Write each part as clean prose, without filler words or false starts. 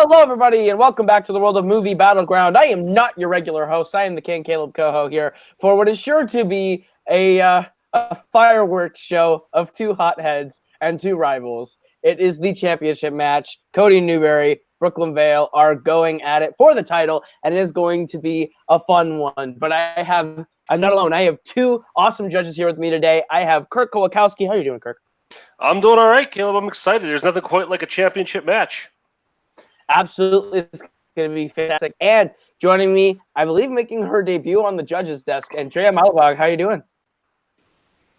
Hello, everybody, and welcome back to the world of movie Battleground. I am not your regular host. I am the King Caleb Coho here for what is sure to be a fireworks show of two hotheads and two rivals. It is the championship match. Cody Newberry, Brooklyn Vail are going at it for the title, and it is going to be a fun one. But I'm not alone. I have two awesome judges here with me today. I have Kirk Kolakowski. How are you doing, Kirk? I'm doing all right, Caleb. I'm excited. There's nothing quite like a championship match. Absolutely, it's going to be fantastic. And joining me, I believe, making her debut on the judges' desk, Andrea Malbog. How are you doing?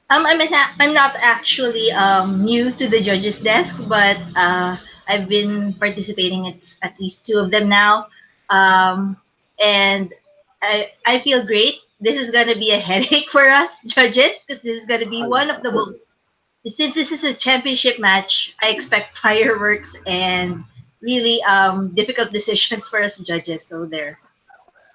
I'm not actually new to the judges' desk, but I've been participating at least two of them now, and I feel great. This is going to be a headache for us judges because this is going to be one of the most. Since this is a championship match, I expect fireworks and really difficult decisions for us judges. So there.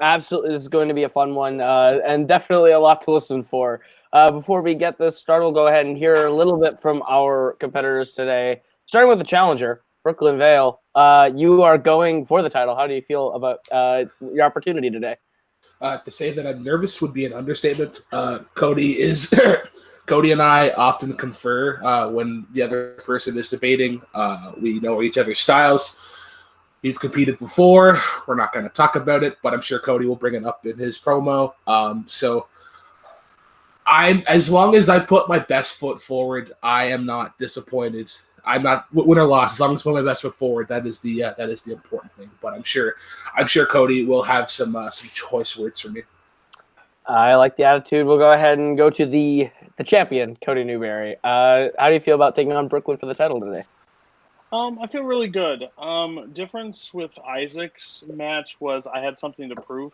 Absolutely, this is going to be a fun one, and definitely a lot to listen for. Before we get this started, we'll go ahead and hear a little bit from our competitors today. Starting with the challenger, Brooklyn Vail. You are going for the title. How do you feel about your opportunity today? To say that I'm nervous would be an understatement. Cody and I often confer when the other person is debating. We know each other's styles. We've competed before. We're not going to talk about it, but I'm sure Cody will bring it up in his promo. So as long as I put my best foot forward, I am not disappointed. I'm not win or loss. As long as I put my best foot forward, that is the important thing. But I'm sure Cody will have some choice words for me. I like the attitude. We'll go ahead and go to the champion, Cody Newberry. How do you feel about taking on Brooklyn for the title today? I feel really good. Difference with Isaac's match was I had something to prove.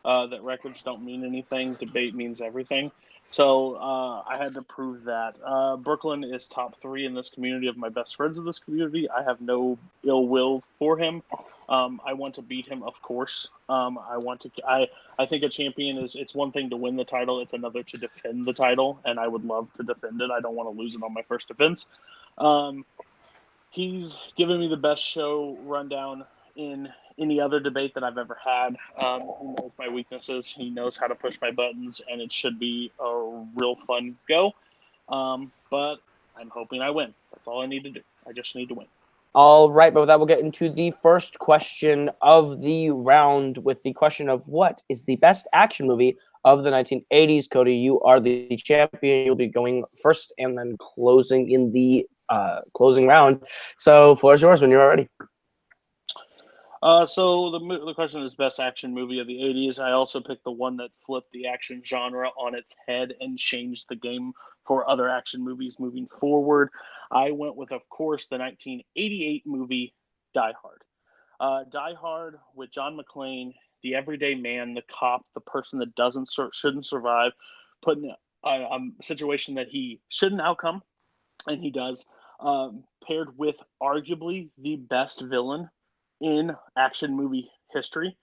That records don't mean anything. Debate means everything. So I had to prove that. Brooklyn is top 3 in this community of my best friends in this community. I have no ill will for him. I want to beat him, of course. I think a champion it's one thing to win the title. It's another to defend the title, and I would love to defend it. I don't want to lose it on my first defense. He's given me the best show rundown in any other debate that I've ever had. He knows my weaknesses. He knows how to push my buttons, and it should be a real fun go. But I'm hoping I win. That's all I need to do. I just need to win. All right, but with that, we'll get into the first question of the round with the question of what is the best action movie of the 1980s. Cody, you are the champion. You'll be going first and then closing in the closing round. So, floor is yours when you're ready. So the question is best action movie of the 80s. I also picked the one that flipped the action genre on its head and changed the game for other action movies moving forward. I went with, of course, the 1988 movie Die Hard. Die Hard with John McClane, the everyday man, the cop, the person that shouldn't survive, put in a situation that he shouldn't outcome, and he does, paired with arguably the best villain in action movie history,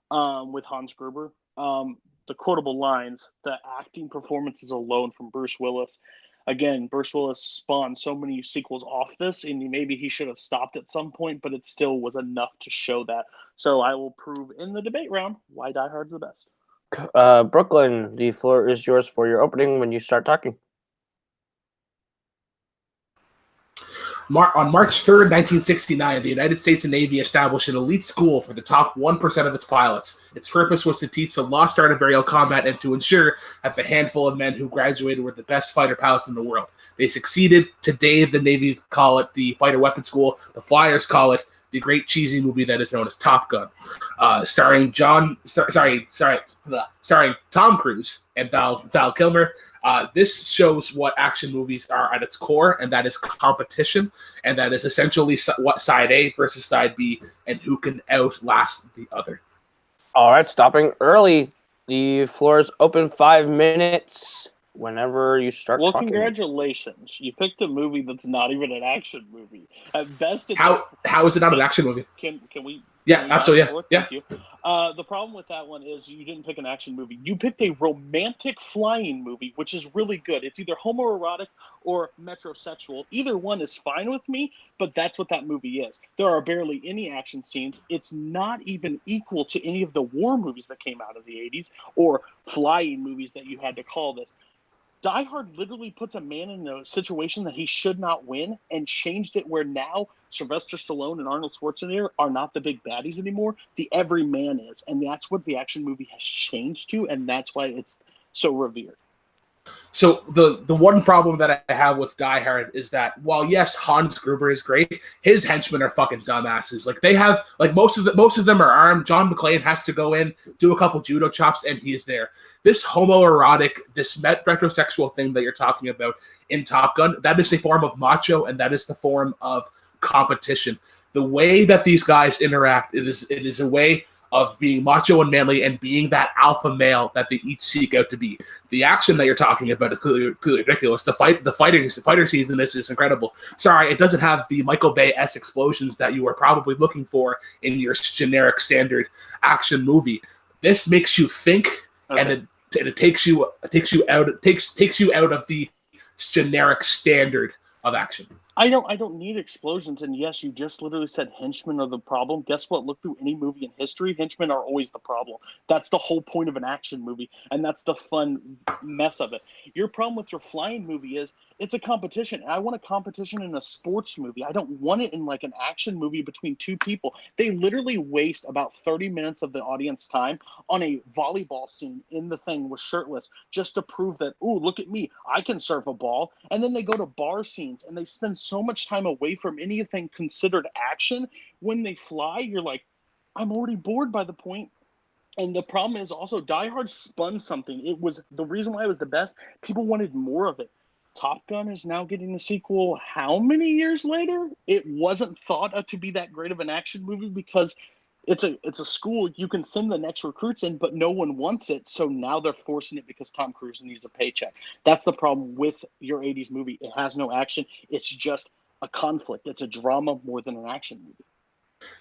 with Hans Gruber. The quotable lines, the acting performances alone from Bruce Willis. Again, Bruce Willis spawned so many sequels off this, and maybe he should have stopped at some point, but it still was enough to show that. So I will prove in the debate round why Die Hard's the best. Brooklyn, the floor is yours for your opening when you start talking. On March 3rd, 1969, the United States Navy established an elite school for the top 1% of its pilots. Its purpose was to teach the lost art of aerial combat and to ensure that the handful of men who graduated were the best fighter pilots in the world. They succeeded. Today, the Navy call it the Fighter Weapons School. The Flyers call it the great cheesy movie that is known as Top Gun, starring Tom Cruise and Val Kilmer. This shows what action movies are at its core, and that is competition, and that is essentially what side A versus side B, and who can outlast the other. All right, stopping early. The floor is open 5 minutes whenever you start talking. Congratulations. You picked a movie that's not even an action movie. At best, it's how is it not an action movie? Can we Yeah, absolutely. Yeah. Thank you. The problem with that one is you didn't pick an action movie. You picked a romantic flying movie, which is really good. It's either homoerotic or metrosexual. Either one is fine with me, but that's what that movie is. There are barely any action scenes. It's not even equal to any of the war movies that came out of the 80s or flying movies that you had to call this. Die Hard literally puts a man in a situation that he should not win and changed it where now Sylvester Stallone and Arnold Schwarzenegger are not the big baddies anymore. The everyman is. And that's what the action movie has changed to, and that's why it's so revered. So the one problem that I have with Die Hard is that while yes, Hans Gruber is great, his henchmen are fucking dumbasses. Like they have most of them are armed. John McClane has to go in, do a couple judo chops, and he is there. This homoerotic, this retrosexual thing that you're talking about in Top Gun, that is a form of macho, and that is the form of competition. The way that these guys interact, it is a way of being macho and manly and being that alpha male that they each seek out to be. The action that you're talking about is clearly ridiculous. The fighter scenes in this is incredible. Sorry, it doesn't have the Michael Bay-esque explosions that you are probably looking for in your generic standard action movie. This makes you think, and it takes you out of the generic standard of action. I don't need explosions. And yes, you just literally said henchmen are the problem. Guess what? Look through any movie in history. Henchmen are always the problem. That's the whole point of an action movie. And that's the fun mess of it. Your problem with your flying movie is it's a competition. I want a competition in a sports movie. I don't want it in like an action movie between two people. They literally waste about 30 minutes of the audience time on a volleyball scene in the thing with shirtless just to prove that, ooh, look at me. I can serve a ball. And then they go to bar scenes and they spend so much time away from anything considered action. When they fly, you're like, I'm already bored by the point. And the problem is also Die Hard spun something. It was the reason why it was the best. People wanted more of it. Top Gun is now getting a sequel how many years later? It wasn't thought to be that great of an action movie because it's a school you can send the next recruits in, but no one wants it. So now they're forcing it because Tom Cruise needs a paycheck. That's the problem with your 80s movie. It has no action. It's just a conflict. It's a drama more than an action movie.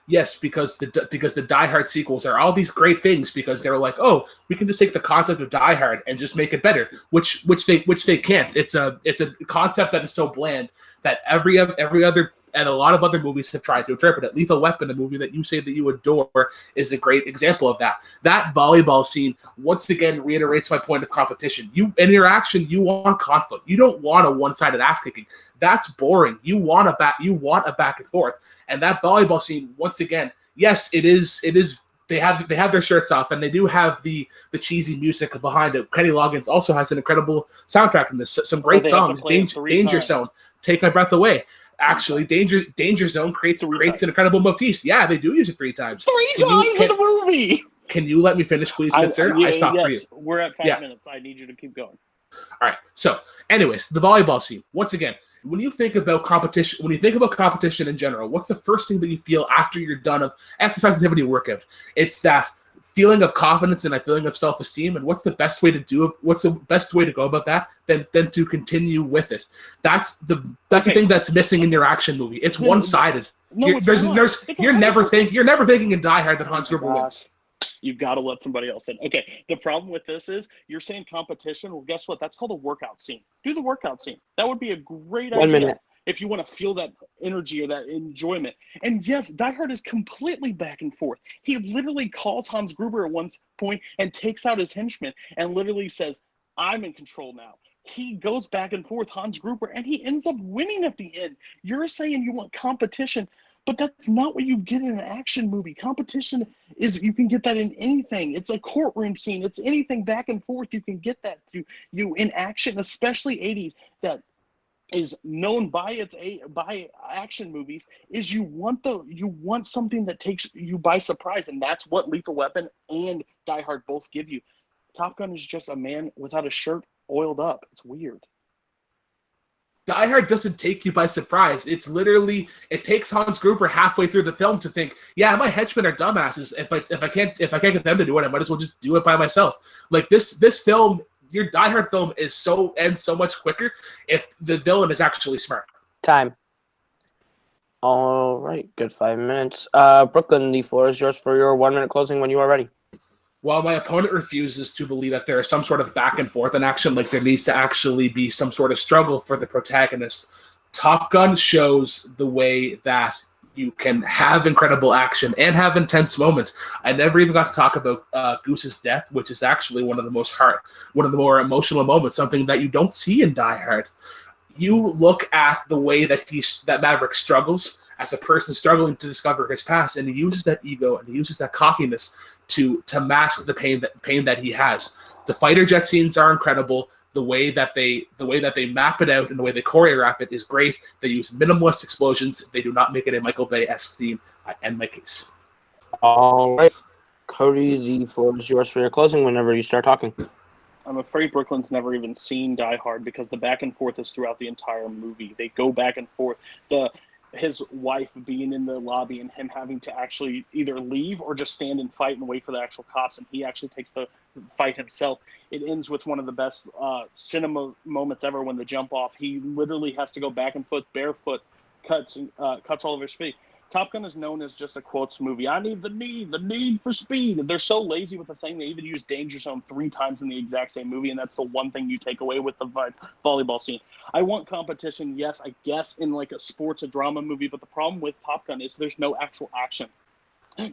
Yes, because the Die Hard sequels are all these great things because they're like, oh, we can just take the concept of Die Hard and just make it better, which they can't. It's a concept that is so bland that every other and a lot of other movies have tried to interpret it. Lethal Weapon, a movie that you say that you adore, is a great example of that. That volleyball scene once again reiterates my point of competition. In your action, you want conflict. You don't want a one-sided ass kicking. That's boring. You want a back and forth. And that volleyball scene, once again, yes, it is. They have their shirts off, and they do have the cheesy music behind it. Kenny Loggins also has an incredible soundtrack in this. Some great songs. Danger Zone, Take My Breath Away. Actually, Danger Zone creates an incredible motif. Yeah, they do use it 3 times. 3 times in a movie. Can you let me finish, please, good sir? I stopped for you. We're at 5 minutes. I need you to keep going. All right. So, anyways, the volleyball scene. Once again, when you think about competition in general, what's the first thing that you feel after you're done of exercise activity workout? It's that feeling of confidence and a feeling of self-esteem. And what's the best way to do it? What's the best way to go about that than to continue with it? That's the thing that's missing in your action movie. It's one-sided. You're never thinking in Die Hard that Hans Gruber wins. You've got to let somebody else in. Okay, the problem with this is you're saying competition. Well, guess what? That's called a workout scene. Do the workout scene. That would be a great idea. 1 minute. If you want to feel that energy or that enjoyment. And yes, Die Hard is completely back and forth. He literally calls Hans Gruber at one point and takes out his henchman and literally says, I'm in control now. He goes back and forth, Hans Gruber, and he ends up winning at the end. You're saying you want competition, but that's not what you get in an action movie. Competition is, you can get that in anything. It's a courtroom scene. It's anything back and forth. You can get that through you in action, especially 80s, that is known by action movies, is you want something that takes you by surprise, and that's what Lethal Weapon and Die Hard both give you. Top Gun is just a man without a shirt oiled up. It's weird. Die Hard doesn't take you by surprise. It's literally, it takes Hans Gruber halfway through the film to think, yeah, my henchmen are dumbasses. If I can't get them to do it, I might as well just do it by myself. Like this film. Your Die Hard film ends so much quicker if the villain is actually smart. Time. All right, good 5 minutes. Brooklyn, the floor is yours for your 1 minute closing when you are ready. While my opponent refuses to believe that there is some sort of back and forth in action, like there needs to actually be some sort of struggle for the protagonist, Top Gun shows the way that you can have incredible action and have intense moments. I never even got to talk about Goose's death, which is actually one of the more emotional moments, something that you don't see in Die Hard. You look at the way that Maverick struggles as a person struggling to discover his past, and he uses that ego and he uses that cockiness to mask the pain that he has. The fighter jet scenes are incredible. The way that they map it out and the way they choreograph it is great. They use minimalist explosions. They do not make it a Michael Bay-esque theme. I end my case. All right, Cody, the floor is yours for your closing whenever you start talking. I'm afraid Brooklyn's never even seen Die Hard because the back and forth is throughout the entire movie. They go back and forth. His wife being in the lobby and him having to actually either leave or just stand and fight and wait for the actual cops, and he actually takes the fight himself. It ends with one of the best cinema moments ever when the jump off. He literally has to go back and forth barefoot, cuts all of his feet. Top Gun is known as just a quotes movie. I need the need for speed. They're so lazy with the thing. They even use Danger Zone 3 times in the exact same movie, and that's the one thing you take away with the volleyball scene. I want competition, yes, I guess, in like a sports, a drama movie, but the problem with Top Gun is there's no actual action.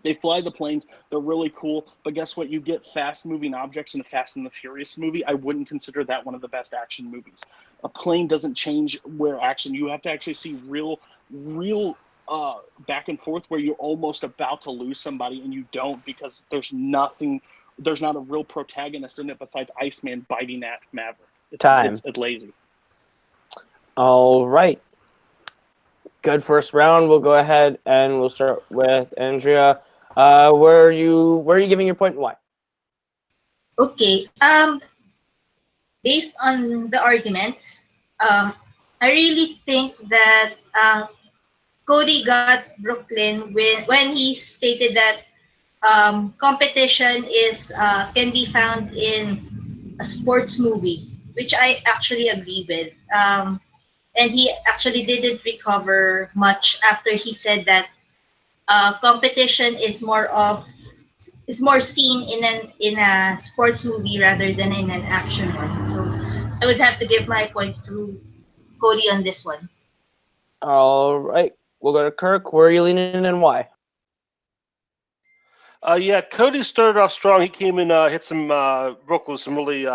They fly the planes. They're really cool. But guess what? You get fast-moving objects in a Fast and the Furious movie. I wouldn't consider that one of the best action movies. A plane doesn't change where action. You have to actually see real back and forth where you're almost about to lose somebody and you don't because there's not a real protagonist in it besides Iceman biting at Maverick. It's lazy. All right. Good first round. We'll go ahead and we'll start with Andrea. Where are you giving your point and why? Okay. Based on the arguments, I really think that Cody got Brooklyn when he stated that competition can be found in a sports movie, which I actually agree with. And he actually didn't recover much after he said that competition is more seen in a sports movie rather than in an action one. So I would have to give my point to Cody on this one. All right. We'll go to Kirk. Where are you leaning and why? Yeah, Cody started off strong. He came in, hit some Brooklyn with some really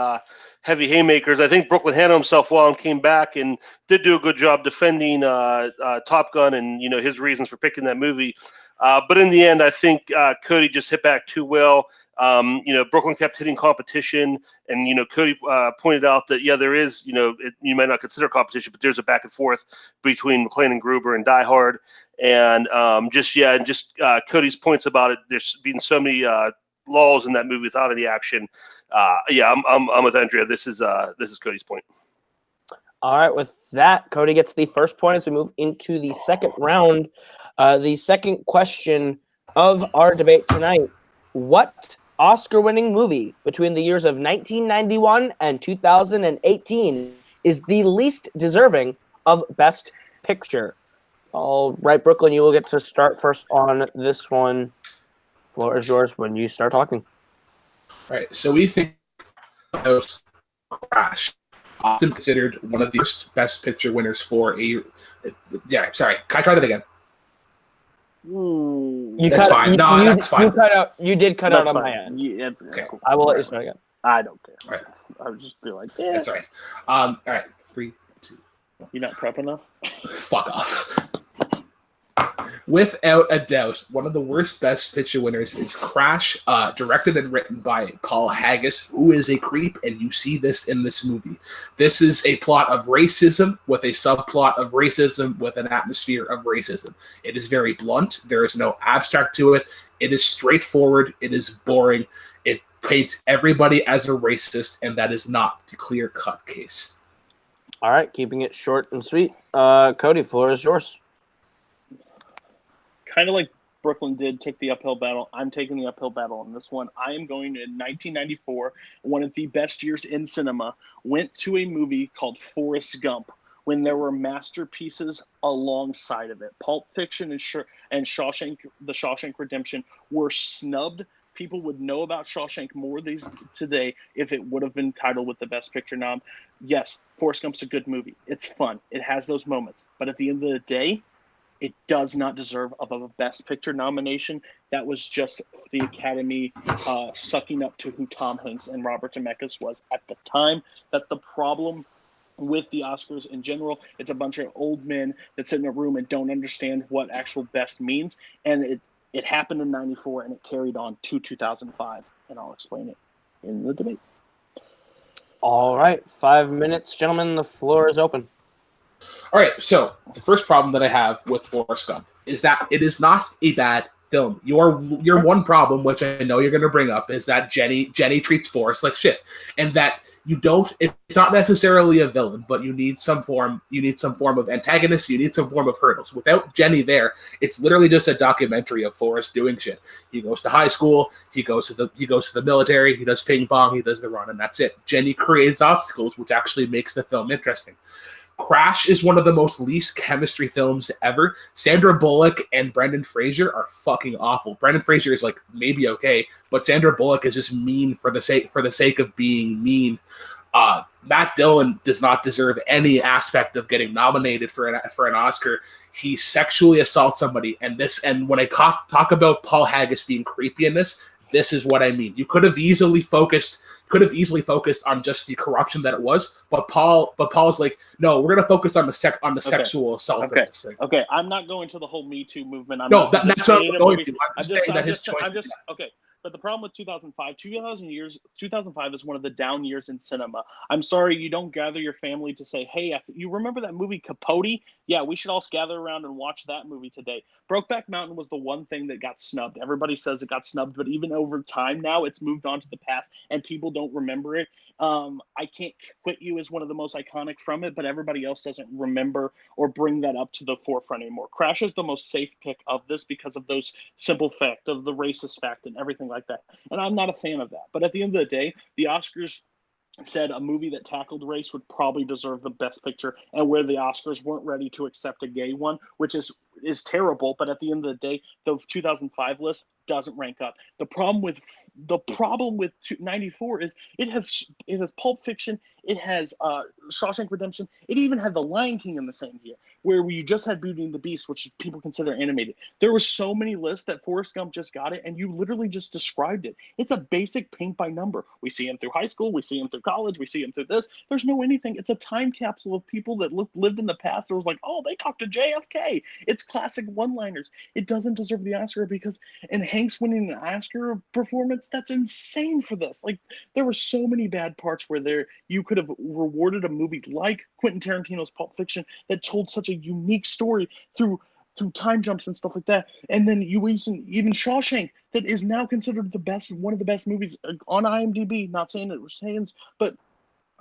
heavy haymakers. I think Brooklyn handled himself well and came back and did do a good job defending Top Gun and his reasons for picking that movie. But in the end, I think Cody just hit back too well. Brooklyn kept hitting competition, and Cody pointed out that there is you might not consider competition, but there's a back and forth between McClane and Gruber and Die Hard, and Cody's points about it. There's been so many lulls in that movie without any action. I'm with Andrea. This is Cody's point. All right, with that, Cody gets the first point as we move into the second round. The second question of our debate tonight: what Oscar-winning movie between the years of 1991 and 2018 is the least deserving of Best Picture? All right, Brooklyn, you will get to start first on this one. Floor is yours when you start talking. All right, so we think about Crash, often considered one of the first Best Picture winners for a. Yeah, sorry. Can I try that again? That's fine. You did cut out on fine. my end. Okay. Cool. I will let you start again. I don't care. All right. I would just be like, That's all right. All right. 3, 2. You're not prep enough? Fuck off. Without a doubt, one of the worst Best Picture winners is Crash, directed and written by Paul Haggis, who is a creep, and you see this in this movie. This is a plot of racism with a subplot of racism with an atmosphere of racism. It is very blunt. There is no abstract to it. It is straightforward. It is boring. It paints everybody as a racist, and that is not the clear-cut case. All right, keeping it short and sweet. Cody, floor is yours. Kind of like Brooklyn did take the uphill battle. I'm taking the uphill battle on this one. I am going to 1994, one of the best years in cinema, went to a movie called Forrest Gump, when there were masterpieces alongside of it. Pulp Fiction and Shawshank, The Shawshank Redemption were snubbed. People would know about Shawshank more today if it would have been titled with the Best Picture nom. Yes, Forrest Gump's a good movie. It's fun. It has those moments. But at the end of the day, it does not deserve of a Best Picture nomination. That was just the Academy sucking up to who Tom Hanks and Robert Zemeckis was at the time. That's the problem with the Oscars in general. It's a bunch of old men that sit in a room and don't understand what actual best means. And it happened in 94 and it carried on to 2005. And I'll explain it in the debate. All right, 5 minutes, gentlemen. The floor is open. All right, so the first problem that I have with Forrest Gump is that it is not a bad film. Your one problem, which I know you're going to bring up, is that Jenny treats Forrest like shit, and that you don't. It's not necessarily a villain, but you need some form. You need some form of antagonist. You need some form of hurdles. Without Jenny there, it's literally just a documentary of Forrest doing shit. He goes to high school. He goes to the military. He does ping pong. He does the run, and that's it. Jenny creates obstacles, which actually makes the film interesting. Crash is one of the most least chemistry films ever. Sandra Bullock and Brendan Fraser are fucking awful. Brendan Fraser is like maybe okay, but Sandra Bullock is just mean for the sake of being mean. Matt Dillon does not deserve any aspect of getting nominated for an Oscar. He sexually assaults somebody, and when I talk about Paul Haggis being creepy in this is what I mean. You could have easily focused on just the corruption that it was, but Paul's like, no, we're gonna focus on the sexual assault. Okay, I'm not going to the whole Me Too movement. That's what I'm going to. I'm just saying that his choice. Okay. But the problem with 2005 is one of the down years in cinema. I'm sorry you don't gather your family to say, hey, you remember that movie Capote? Yeah, we should all gather around and watch that movie today. Brokeback Mountain was the one thing that got snubbed. Everybody says it got snubbed, but even over time now, it's moved on to the past and people don't remember it. I Can't Quit You is one of the most iconic from it, but everybody else doesn't remember or bring that up to the forefront anymore. Crash is the most safe pick of this because of those simple fact of the racist fact and everything like that. And I'm not a fan of that. But at the end of the day, the Oscars said a movie that tackled race would probably deserve the Best Picture, and where the Oscars weren't ready to accept a gay one, which is terrible. But at the end of the day, the 2005 list doesn't rank up. The problem with 94 is it has Pulp Fiction, it has Shawshank Redemption, it even had The Lion King in the same year, where you just had Beauty and the Beast, which people consider animated. There were so many lists that Forrest Gump just got it, and you literally just described it. It's a basic paint by number. We see him through high school, we see him through college, we see him through this. There's no anything. It's a time capsule of people that lived in the past. There was like, oh, they talked to JFK. It's classic one-liners. It doesn't deserve the Oscar and Hanks winning an Oscar performance, that's insane for this. Like, there were so many bad parts where you could have rewarded a movie like Quentin Tarantino's Pulp Fiction that told such a unique story through time jumps and stuff like that. And then you even Shawshank, that is now considered one of the best movies on IMDb. Not saying it was Haynes, but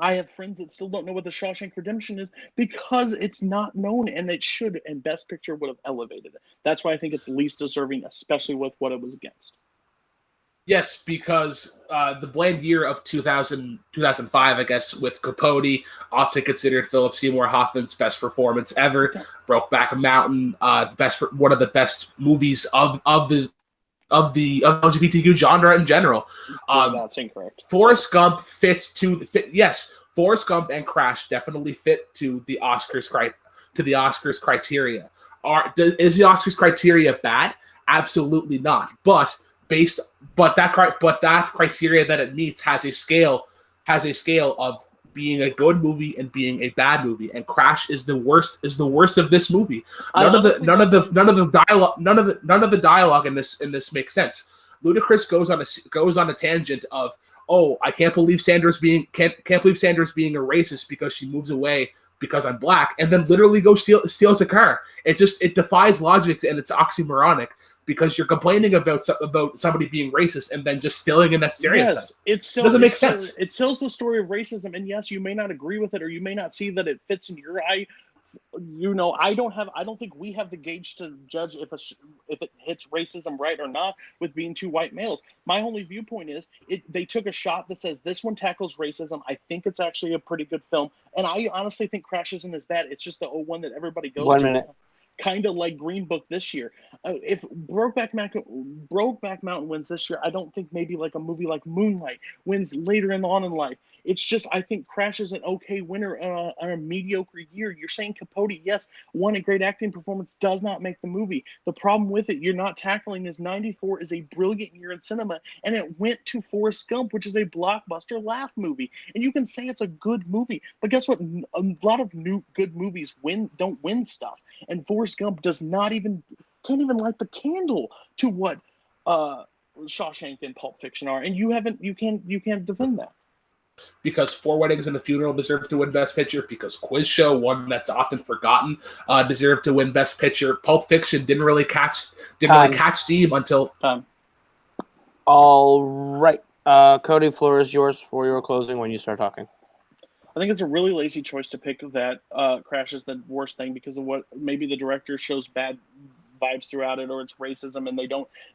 I have friends that still don't know what the Shawshank Redemption is because it's not known, and it should, and Best Picture would have elevated it. That's why I think it's least deserving, especially with what it was against. Yes, because the bland year of 2005, I guess, with Capote, often considered Philip Seymour Hoffman's best performance ever. Brokeback Mountain, one of the best movies of the LGBTQ genre in general. That's incorrect. Forrest Gump yes, Forrest Gump and Crash definitely fit to the Oscars criteria. Is the Oscars criteria bad? Absolutely not. But that criteria that it meets has a scale of being a good movie and being a bad movie, and Crash is the worst of this movie. None of the dialogue in this makes sense. Ludacris goes on a tangent of, oh, I can't believe Sanders being a racist because she moves away because I'm black, and then literally steals a car. It defies logic, and it's oxymoronic because you're complaining about somebody being racist and then just filling in that stereotype. Yes, it doesn't make sense. It tells the story of racism, and yes, you may not agree with it, or you may not see that it fits in your eye I don't think we have the gauge to judge if it hits racism right or not with being two white males. My only viewpoint is they took a shot that says this one tackles racism. I think it's actually a pretty good film, and I honestly think Crash isn't as bad. It's just the one that everybody goes 1 to. minute. Kind of like Green Book this year. If Brokeback Mountain wins this year, I don't think maybe like a movie like Moonlight wins later on in life. It's just I think Crash is an okay winner on a mediocre year. You're saying Capote, yes, won a great acting performance, does not make the movie. The problem with it, you're not tackling is 94 is a brilliant year in cinema, and it went to Forrest Gump, which is a blockbuster laugh movie. And you can say it's a good movie, but guess what? A lot of new good movies don't win stuff. And Forrest Gump can't even light the candle to what Shawshank and Pulp Fiction are, and you can't defend that. Because Four Weddings and a Funeral deserved to win Best Picture. Because Quiz Show, one that's often forgotten, deserved to win Best Picture. Pulp Fiction didn't really catch steam until. All right, Cody, floor is yours for your closing when you start talking. I think it's a really lazy choice to pick that Crash is the worst thing because of what maybe the director shows bad vibes throughout it, or it's racism and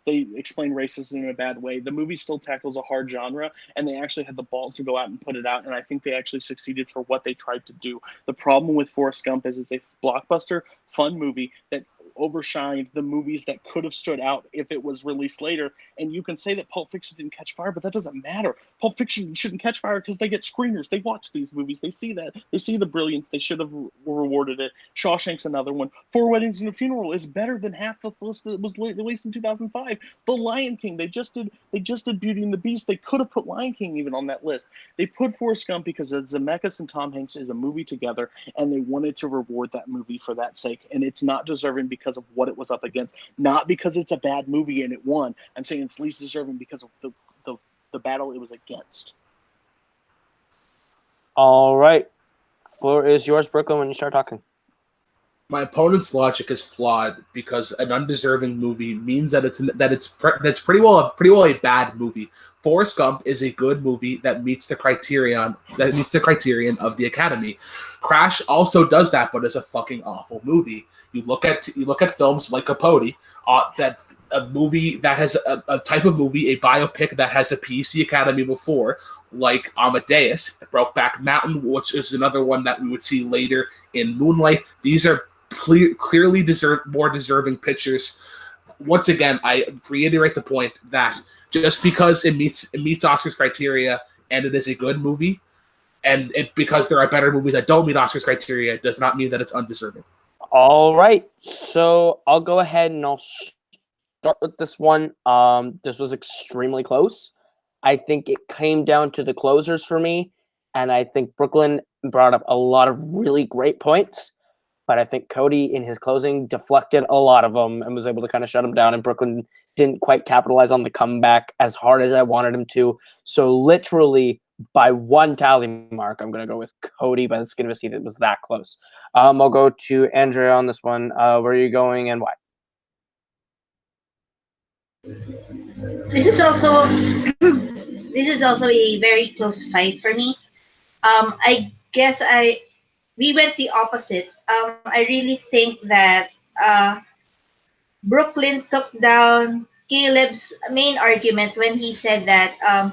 they explain racism in a bad way. The movie still tackles a hard genre, and they actually had the balls to go out and put it out, and I think they actually succeeded for what they tried to do. The problem with Forrest Gump is it's a blockbuster, fun movie that overshined the movies that could have stood out if it was released later. And you can say that Pulp Fiction didn't catch fire, but that doesn't matter. Pulp Fiction shouldn't catch fire because they get screeners. They watch these movies. They see that. They see the brilliance. They should have rewarded it. Shawshank's another one. Four Weddings and a Funeral is better than half the list that was released in 2005. The Lion King. They just did Beauty and the Beast. They could have put Lion King even on that list. They put Forrest Gump because Zemeckis and Tom Hanks is a movie together, and they wanted to reward that movie for that sake. And it's not deserving because of what it was up against, not because it's a bad movie and it won. I'm saying it's least deserving because of the battle it was against. All right, floor is yours, Brooklyn, when you start talking. My opponent's logic is flawed because an undeserving movie means that's pretty well a bad movie. Forrest Gump is a good movie that meets the criterion of the Academy. Crash also does that, but is a fucking awful movie. You look at films like Capote, that a movie that has a type of movie, a biopic that has appeased the Academy before, like Amadeus, Brokeback Mountain, which is another one that we would see later in Moonlight. These are clearly more deserving pictures. Once again, I reiterate the point that just because it meets Oscars criteria and it is a good movie, and because there are better movies that don't meet Oscars criteria, does not mean that it's undeserving. All right, so I'll go ahead and I'll start with this one. This was extremely close. I think it came down to the closers for me, and I think Brooklyn brought up a lot of really great points, but I think Cody in his closing deflected a lot of them and was able to kind of shut them down, and Brooklyn didn't quite capitalize on the comeback as hard as I wanted him to. So literally by one tally mark, I'm going to go with Cody by the skin of his teeth. It was that close. I'll go to Andrea on this one. Where are you going and why? This is also a very close fight for me. I guess we went the opposite. I really think that Brooklyn took down Caleb's main argument when he said that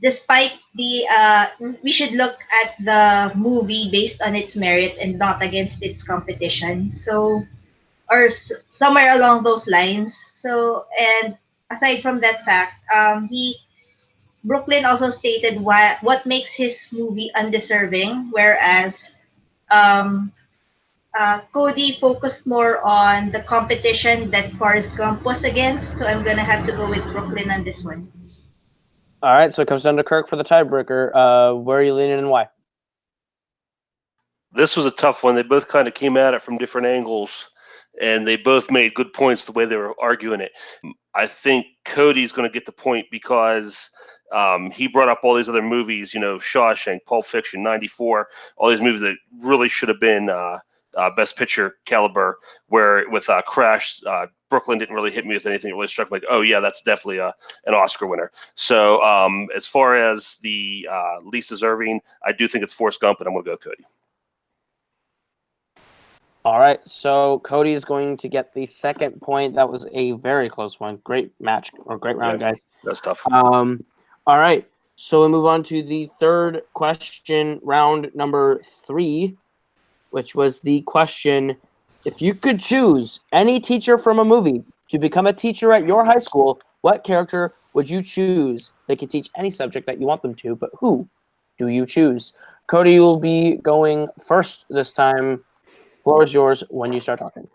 despite we should look at the movie based on its merit and not against its competition. So, or somewhere along those lines. So, and aside from that fact, Brooklyn also stated what makes his movie undeserving, whereas um, Cody focused more on the competition that Forrest Gump was against. So I'm gonna have to go with Brooklyn on this one. All right, so it comes down to Kirk for the tiebreaker. Where are you leaning and why? This was a tough one. They both kind of came at it from different angles, and they both made good points the way they were arguing it. I think Cody's going to get the point because he brought up all these other movies, Shawshank, Pulp Fiction, 94, all these movies that really should have been Best Picture caliber, where with Crash, Brooklyn didn't really hit me with anything that really struck me like, oh, yeah, that's definitely an Oscar winner. So as far as the least deserving, I do think it's Forrest Gump, and I'm going to go with Cody. All right, so Cody is going to get the second point. That was a very close one. Great match or great round, guys. That's tough. All right, so we'll move on to the third question, round number 3, which was the question: if you could choose any teacher from a movie to become a teacher at your high school, what character would you choose? They could teach any subject that you want them to, but who do you choose? Cody will be going first this time. Floor is yours when you start talking.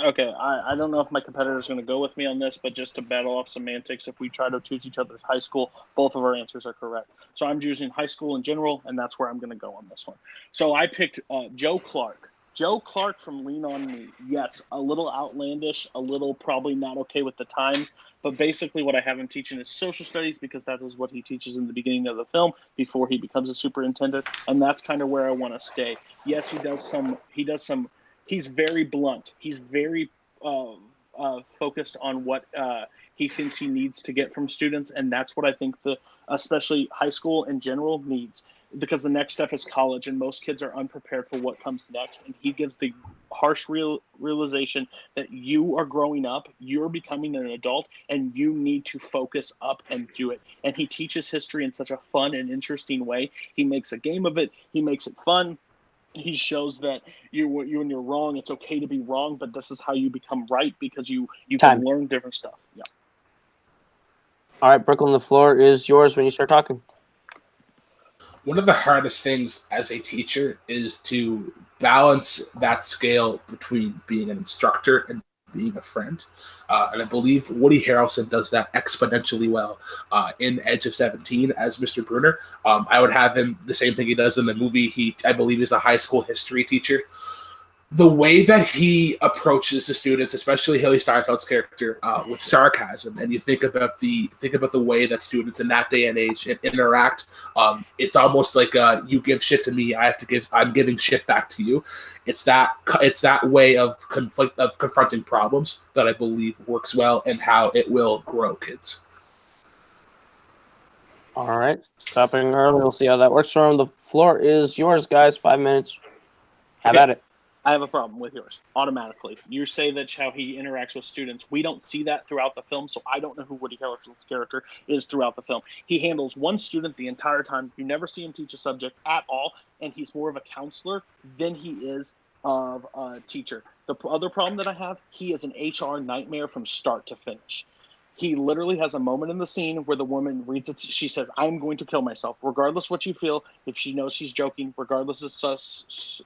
Okay, I don't know if my competitor is going to go with me on this, but just to battle off semantics, if we try to choose each other's high school, both of our answers are correct. So I'm choosing high school in general, and that's where I'm going to go on this one. So I picked Joe Clark. Joe Clark from Lean On Me. Yes, a little outlandish, a little probably not okay with the times, but basically what I have him teaching is social studies because that is what he teaches in the beginning of the film before he becomes a superintendent, and that's kind of where I want to stay. Yes, he does some, he's very blunt. He's very focused on what he thinks he needs to get from students, and that's what I think especially high school in general needs, because the next step is college, and most kids are unprepared for what comes next, and he gives the harsh realization that you are growing up, you're becoming an adult, and you need to focus up and do it. And he teaches history in such a fun and interesting way. He makes a game of it. He makes it fun. He shows that when you're wrong, it's okay to be wrong, but this is how you become right because you can learn different stuff. Yeah. All right, Brooklyn, the floor is yours when you start talking. One of the hardest things as a teacher is to balance that scale between being an instructor and being a friend. And I believe Woody Harrelson does that exponentially well in Edge of 17 as Mr. Bruner. I would have him the same thing he does in the movie. I believe is a high school history teacher. The way that he approaches the students, especially Haley Steinfeld's character, with sarcasm, and you think about the way that students in that day and age interact, it's almost like you give shit to me, I'm giving shit back to you. It's that way of confronting problems that I believe works well and how it will grow kids. All right, stopping early. We'll see how that works for him. The floor is yours, guys. 5 minutes. Have at it. I have a problem with yours automatically. You say that's how he interacts with students. We don't see that throughout the film, so I don't know who Woody Harrelson's character is throughout the film. He handles one student the entire time. You never see him teach a subject at all, and he's more of a counselor than he is of a teacher. The other problem that I have, he is an HR nightmare from start to finish. He literally has a moment in the scene where the woman reads it. She says, "I'm going to kill myself," regardless what you feel. If she knows she's joking, regardless of sus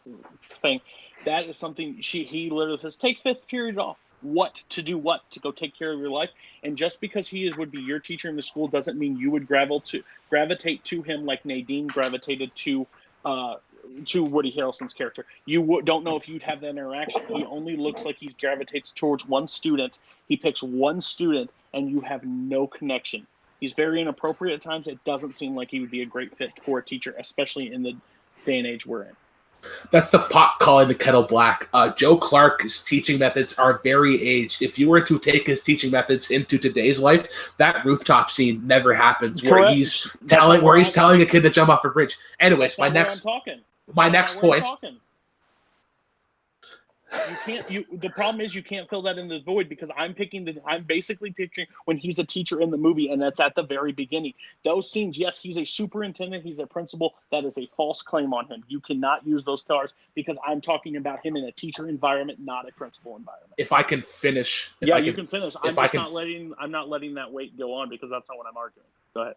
thing, that is something he literally says, "Take fifth period off." What to do? What to go take care of your life? And just because he would be your teacher in the school doesn't mean you would gravitate to him like Nadine gravitated to Woody Harrelson's character. You don't know if you'd have that interaction. He only looks like he gravitates towards one student. He picks one student, and you have no connection. He's very inappropriate at times. It doesn't seem like he would be a great fit for a teacher, especially in the day and age we're in. That's the pot calling the kettle black. Joe Clark's teaching methods are very aged. If you were to take his teaching methods into today's life, that rooftop scene never happens where he's telling a kid to jump off a bridge. Anyways, my next point. You can't. The problem is you can't fill that in the void because I'm basically picturing when he's a teacher in the movie, and that's at the very beginning. Those scenes, yes, he's a superintendent, he's a principal. That is a false claim on him. You cannot use those colors because I'm talking about him in a teacher environment, not a principal environment. If I can finish, you can finish. I'm not letting that weight go on because that's not what I'm arguing. Go ahead.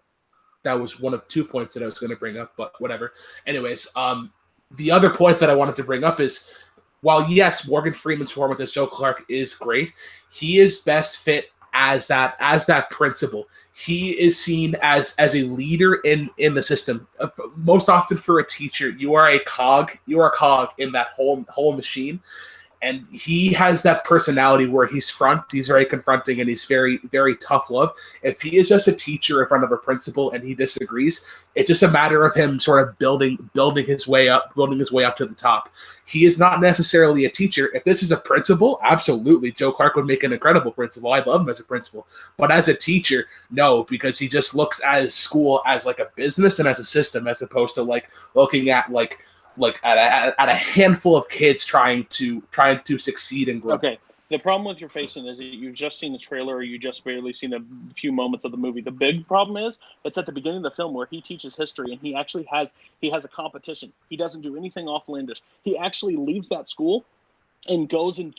That was one of 2 points that I was going to bring up, but whatever. Anyways, the other point that I wanted to bring up is, while yes, Morgan Freeman's performance as Joe Clark is great, he is best fit as that principal. He is seen as a leader in the system. Most often for a teacher, you are a cog in that whole machine. And he has that personality where he's very confronting, and he's very, very tough love. If he is just a teacher in front of a principal and he disagrees, it's just a matter of him sort of building his way up to the top. He is not necessarily a teacher. If this is a principal, absolutely, Joe Clark would make an incredible principal. I love him as a principal. But as a teacher, no, because he just looks at school as like a business and as a system, as opposed to like looking at like like at a handful of kids trying to succeed and grow. Okay. The problem with your facing is that you've just seen the trailer or you just barely seen a few moments of the movie. The big problem is it's at the beginning of the film where he teaches history and he actually has a competition. He doesn't do anything offlandish. He actually leaves that school and goes and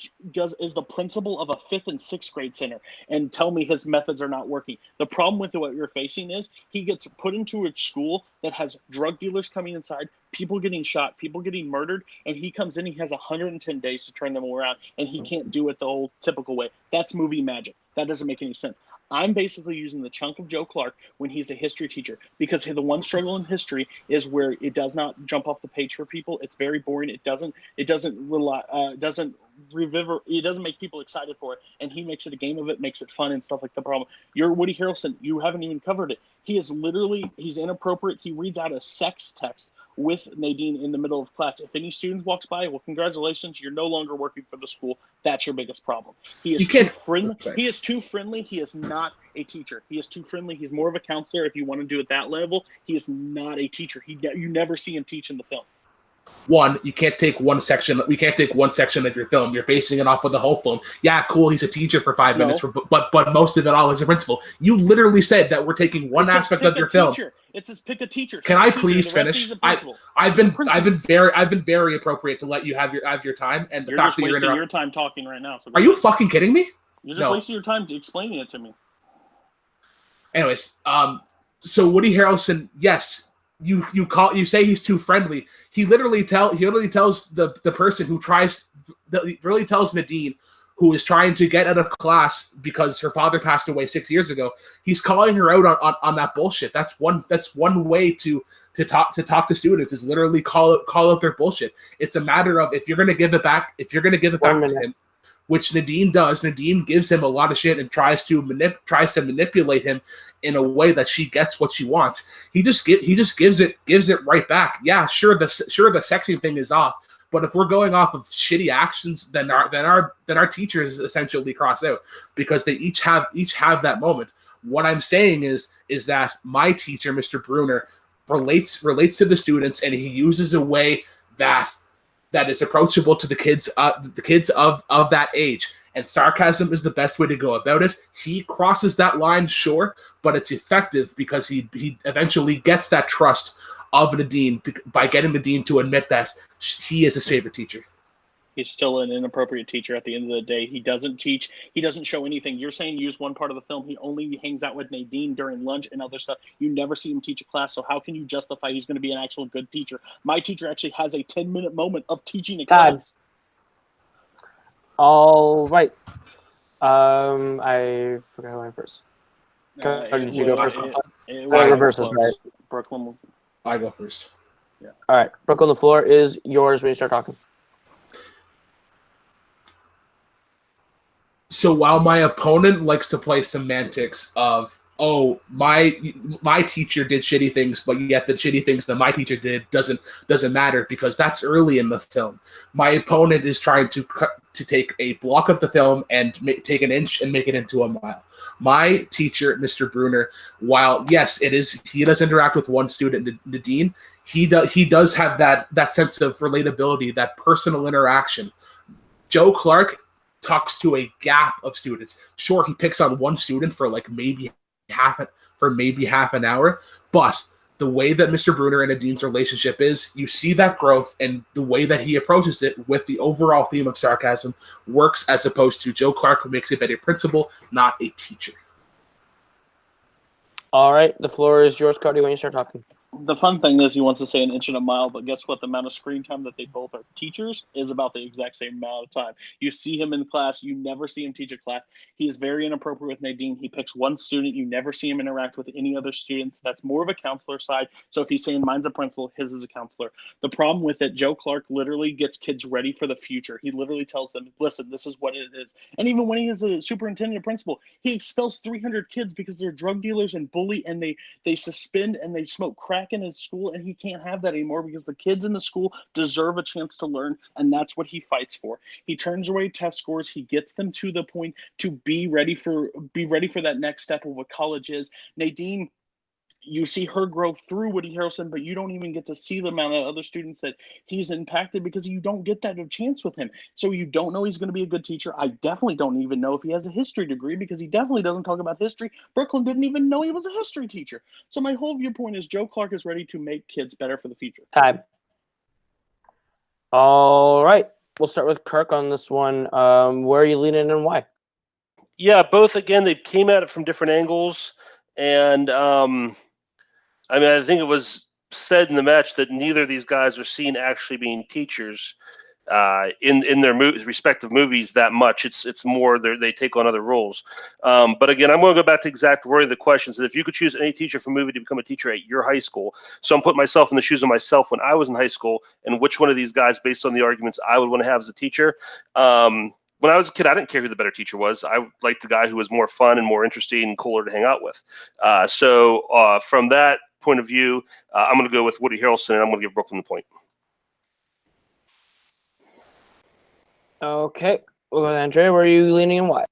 is the principal of a 5th and 6th grade center and tell me his methods are not working. The problem with what you're facing is he gets put into a school that has drug dealers coming inside, people getting shot, people getting murdered, and he comes in, he has 110 days to turn them around, and he can't do it the old typical way. That's movie magic. That doesn't make any sense. I'm basically using the chunk of Joe Clark when he's a history teacher, because the one struggle in history is where it does not jump off the page for people. It's very boring. It doesn't make people excited for it, and he makes it a game of it, makes it fun and stuff like the problem. You're Woody Harrelson. You haven't even covered it. He's inappropriate. He reads out a sex text with Nadine in the middle of class. If any student walks by, well, congratulations, you're no longer working for the school. That's your biggest problem. He is too friendly. He is too friendly. He is not a teacher. He is too friendly. He's more of a counselor. If you want to do it that level, he is not a teacher. You never see him teach in the film. One, you can't take one section. We can't take one section of your film. You're basing it off of the whole film. Yeah, cool. He's a teacher for 5 minutes, but most of it all is a principal. You literally said that we're taking one aspect of your film. It says pick a teacher. Can I please finish? I've been very appropriate to let you have your time, and the fact that you're wasting your time talking right now. So are you fucking kidding me? You're just wasting your time explaining it to me. Anyways, so Woody Harrelson, yes. You say he's too friendly. He literally tells the person who tells Nadine, who is trying to get out of class because her father passed away 6 years ago. He's calling her out on that bullshit. That's one way to talk to students, is literally call out their bullshit. It's a matter of if you're gonna give it back to him, which Nadine does. Nadine gives him a lot of shit and tries to manipulate him in a way that she gets what she wants. He just gives it right back. Yeah, sure the sexing thing is off, but if we're going off of shitty actions, then our teachers essentially cross out, because they each have that moment. What I'm saying is that my teacher, Mr. Bruner, relates to the students, and he uses a way that is approachable to the kids of that age. And sarcasm is the best way to go about it. He crosses that line, sure, but it's effective because he eventually gets that trust of Nadine by getting Nadine to admit that he is his favorite teacher. He's still an inappropriate teacher at the end of the day. He doesn't teach. He doesn't show anything. You're saying use one part of the film. He only hangs out with Nadine during lunch and other stuff. You never see him teach a class. So how can you justify he's going to be an actual good teacher? My teacher actually has a 10-minute moment of teaching a class. All right. I forgot who went first. Did you go first? Reverse this, right? Brooklyn. I go first. Yeah. All right. Brooklyn, the floor is yours when you start talking. So while my opponent likes to play semantics of, oh, my teacher did shitty things, but yet the shitty things that my teacher did doesn't matter, because that's early in the film. My opponent is trying to take a block of the film and take an inch and make it into a mile. My teacher, Mr. Bruner, while yes, he does interact with one student, Nadine, he does have that sense of relatability, that personal interaction. Joe Clark talks to a gap of students. Sure, he picks on one student for maybe half an hour, but the way that Mr. Bruner and Nadine's relationship is, you see that growth, and the way that he approaches it with the overall theme of sarcasm works, as opposed to Joe Clark, who makes it a principal, not a teacher. All right, the floor is yours, Cody, when you start talking. The fun thing is he wants to say an inch and a mile, but guess what? The amount of screen time that they both are teachers is about the exact same amount of time. You see him in class. You never see him teach a class. He is very inappropriate with Nadine. He picks one student. You never see him interact with any other students. That's more of a counselor side. So if he's saying mine's a principal, his is a counselor. The problem with it, Joe Clark literally gets kids ready for the future. He literally tells them, listen, this is what it is. And even when he is a superintendent or principal, he expels 300 kids because they're drug dealers and bully, and they suspend and they smoke crack in his school, and he can't have that anymore because the kids in the school deserve a chance to learn, and that's what he fights for. He turns away test scores. He gets them to the point to be ready for that next step of what college is. Nadine you see her grow through Woody Harrelson, but you don't even get to see the amount of other students that he's impacted because you don't get that chance with him. So you don't know he's going to be a good teacher. I definitely don't even know if he has a history degree because he definitely doesn't talk about history. Brooklyn didn't even know he was a history teacher. So my whole viewpoint is Joe Clark is ready to make kids better for the future. Time. All right. We'll start with Kirk on this one. Where are you leaning and why? Yeah, both, again, they came at it from different angles. And, I mean, I think it was said in the match that neither of these guys are seen actually being teachers in their respective movies that much. It's more they take on other roles. But again, I'm going to go back to exact wording of the question. So if you could choose any teacher from a movie to become a teacher at your high school, so I'm putting myself in the shoes of myself when I was in high school, and which one of these guys, based on the arguments I would want to have as a teacher. When I was a kid, I didn't care who the better teacher was. I liked the guy who was more fun and more interesting and cooler to hang out with. So from that point of view, I'm going to go with Woody Harrelson, and I'm going to give Brooklyn the point. Okay. Well, Andrea, where are you leaning and why?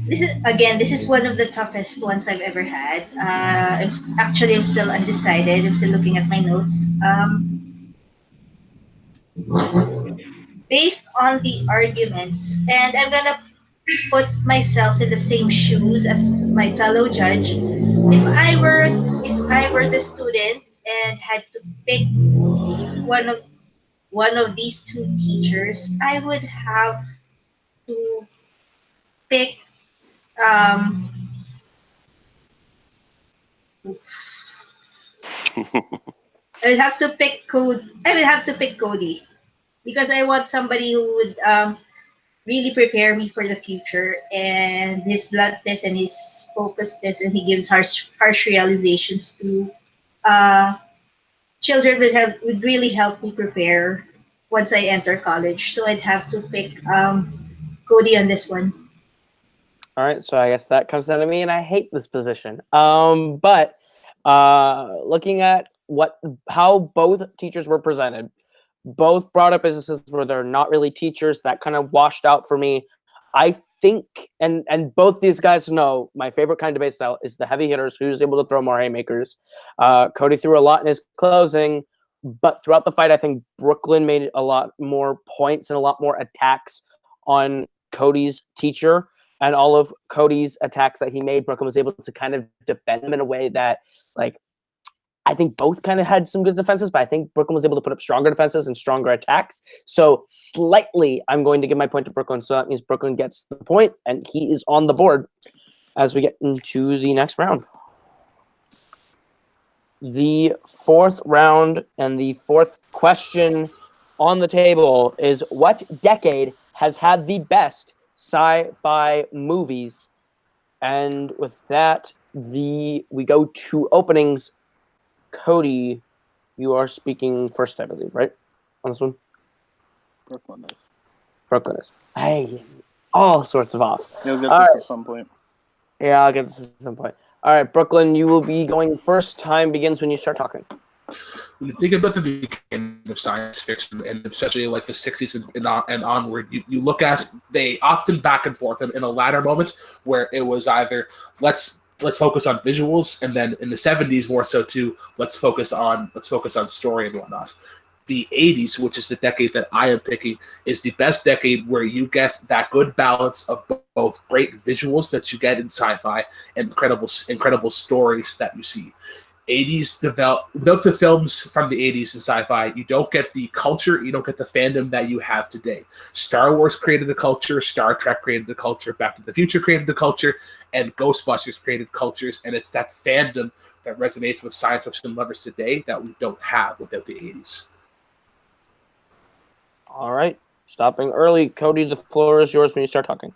This is one of the toughest ones I've ever had. I'm still undecided. I'm still looking at my notes. Based on the arguments, and I'm gonna put myself in the same shoes as my fellow judge. If I were the student and had to pick one of one of these two teachers, I would have to pick um I would have to pick Cody because I want somebody who would really prepare me for the future, and his bluntness and his focusedness, and he gives harsh realizations to uh, children would really help me prepare once I enter college. So I'd have to pick Cody on this one. All right, so I guess that comes down to me, and I hate this position. But looking at how both teachers were presented, both brought up businesses where they're not really teachers. That kind of washed out for me. I think, and both these guys know my favorite kind of debate style is the heavy hitters who's able to throw more haymakers. Cody threw a lot in his closing, but throughout the fight, I think Brooklyn made a lot more points and a lot more attacks on Cody's teacher. And all of Cody's attacks that he made, Brooklyn was able to kind of defend them in a way that, like, I think both kind of had some good defenses, but I think Brooklyn was able to put up stronger defenses and stronger attacks. So slightly, I'm going to give my point to Brooklyn. So that means Brooklyn gets the point, and he is on the board as we get into the next round. The fourth round and the fourth question on the table is, what decade has had the best sci-fi movies? And with that, we go to openings. Cody, you are speaking first, I believe, right? On this one? Brooklyn is. Hey, all sorts of off. You'll get All this right. at some point. Yeah, I'll get this at some point. All right, Brooklyn, you will be going first. Time begins when you start talking. When you think about the beginning of science fiction, and especially like the 60s and onward, you look at, they often back and forth in a latter moment where it was either let's focus on visuals, and then in the 70s more so too, let's focus on story and whatnot. The 80s, which is the decade that I am picking, is the best decade where you get that good balance of both great visuals that you get in sci-fi and incredible stories that you see. 80s without the films from the 80s in sci-fi, you don't get the culture, you don't get the fandom that you have today. Star Wars created the culture, Star Trek created the culture, Back to the Future created the culture, and Ghostbusters created cultures, and it's that fandom that resonates with science fiction lovers today that we don't have without the 80s. All right, stopping early. Cody, the floor is yours when you start talking.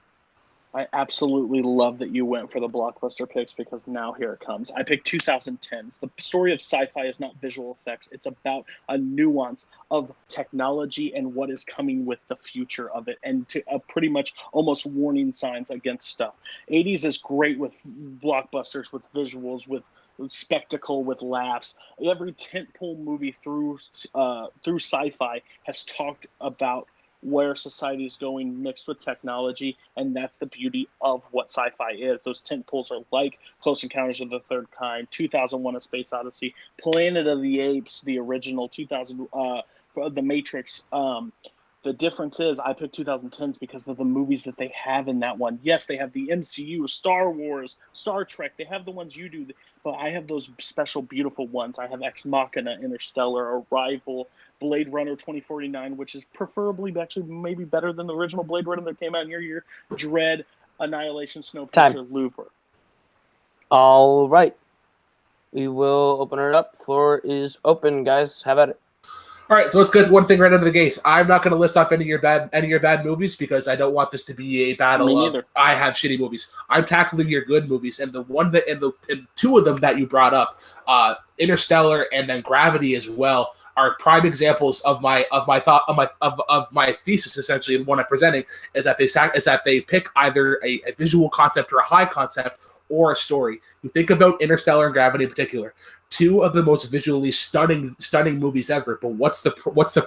I absolutely love that you went for the blockbuster picks, because now here it comes. I picked 2010s. The story of sci-fi is not visual effects. It's about a nuance of technology and what is coming with the future of it, and to pretty much almost warning signs against stuff. 80s is great with blockbusters, with visuals, with spectacle, with laughs. Every tentpole movie through sci-fi has talked about where society is going mixed with technology, and that's the beauty of what sci-fi is. Those tent poles are like Close Encounters of the Third Kind, 2001: A Space Odyssey, Planet of the Apes, the original 2000, for The Matrix. The difference is I picked 2010s because of the movies that they have in that one. Yes, they have the MCU, Star Wars, Star Trek. They have the ones you do, but I have those special, beautiful ones. I have Ex Machina, Interstellar, Arrival, Blade Runner 2049, which is preferably actually maybe better than the original Blade Runner that came out in your year. Dread, Annihilation, Snowpiercer, Looper. All right. We will open it up. Floor is open, guys. Have at it. All right, so let's get one thing right out of the gate. I'm not going to list off any of your bad movies because I don't want this to be a battle of I have shitty movies. I'm tackling your good movies, and the one that and two of them that you brought up, Interstellar and then Gravity as well, are prime examples of my thesis. Essentially, and what I'm presenting is that they pick either a visual concept or a high concept or a story. You think about Interstellar and Gravity in particular, two of the most visually stunning movies ever. But what's the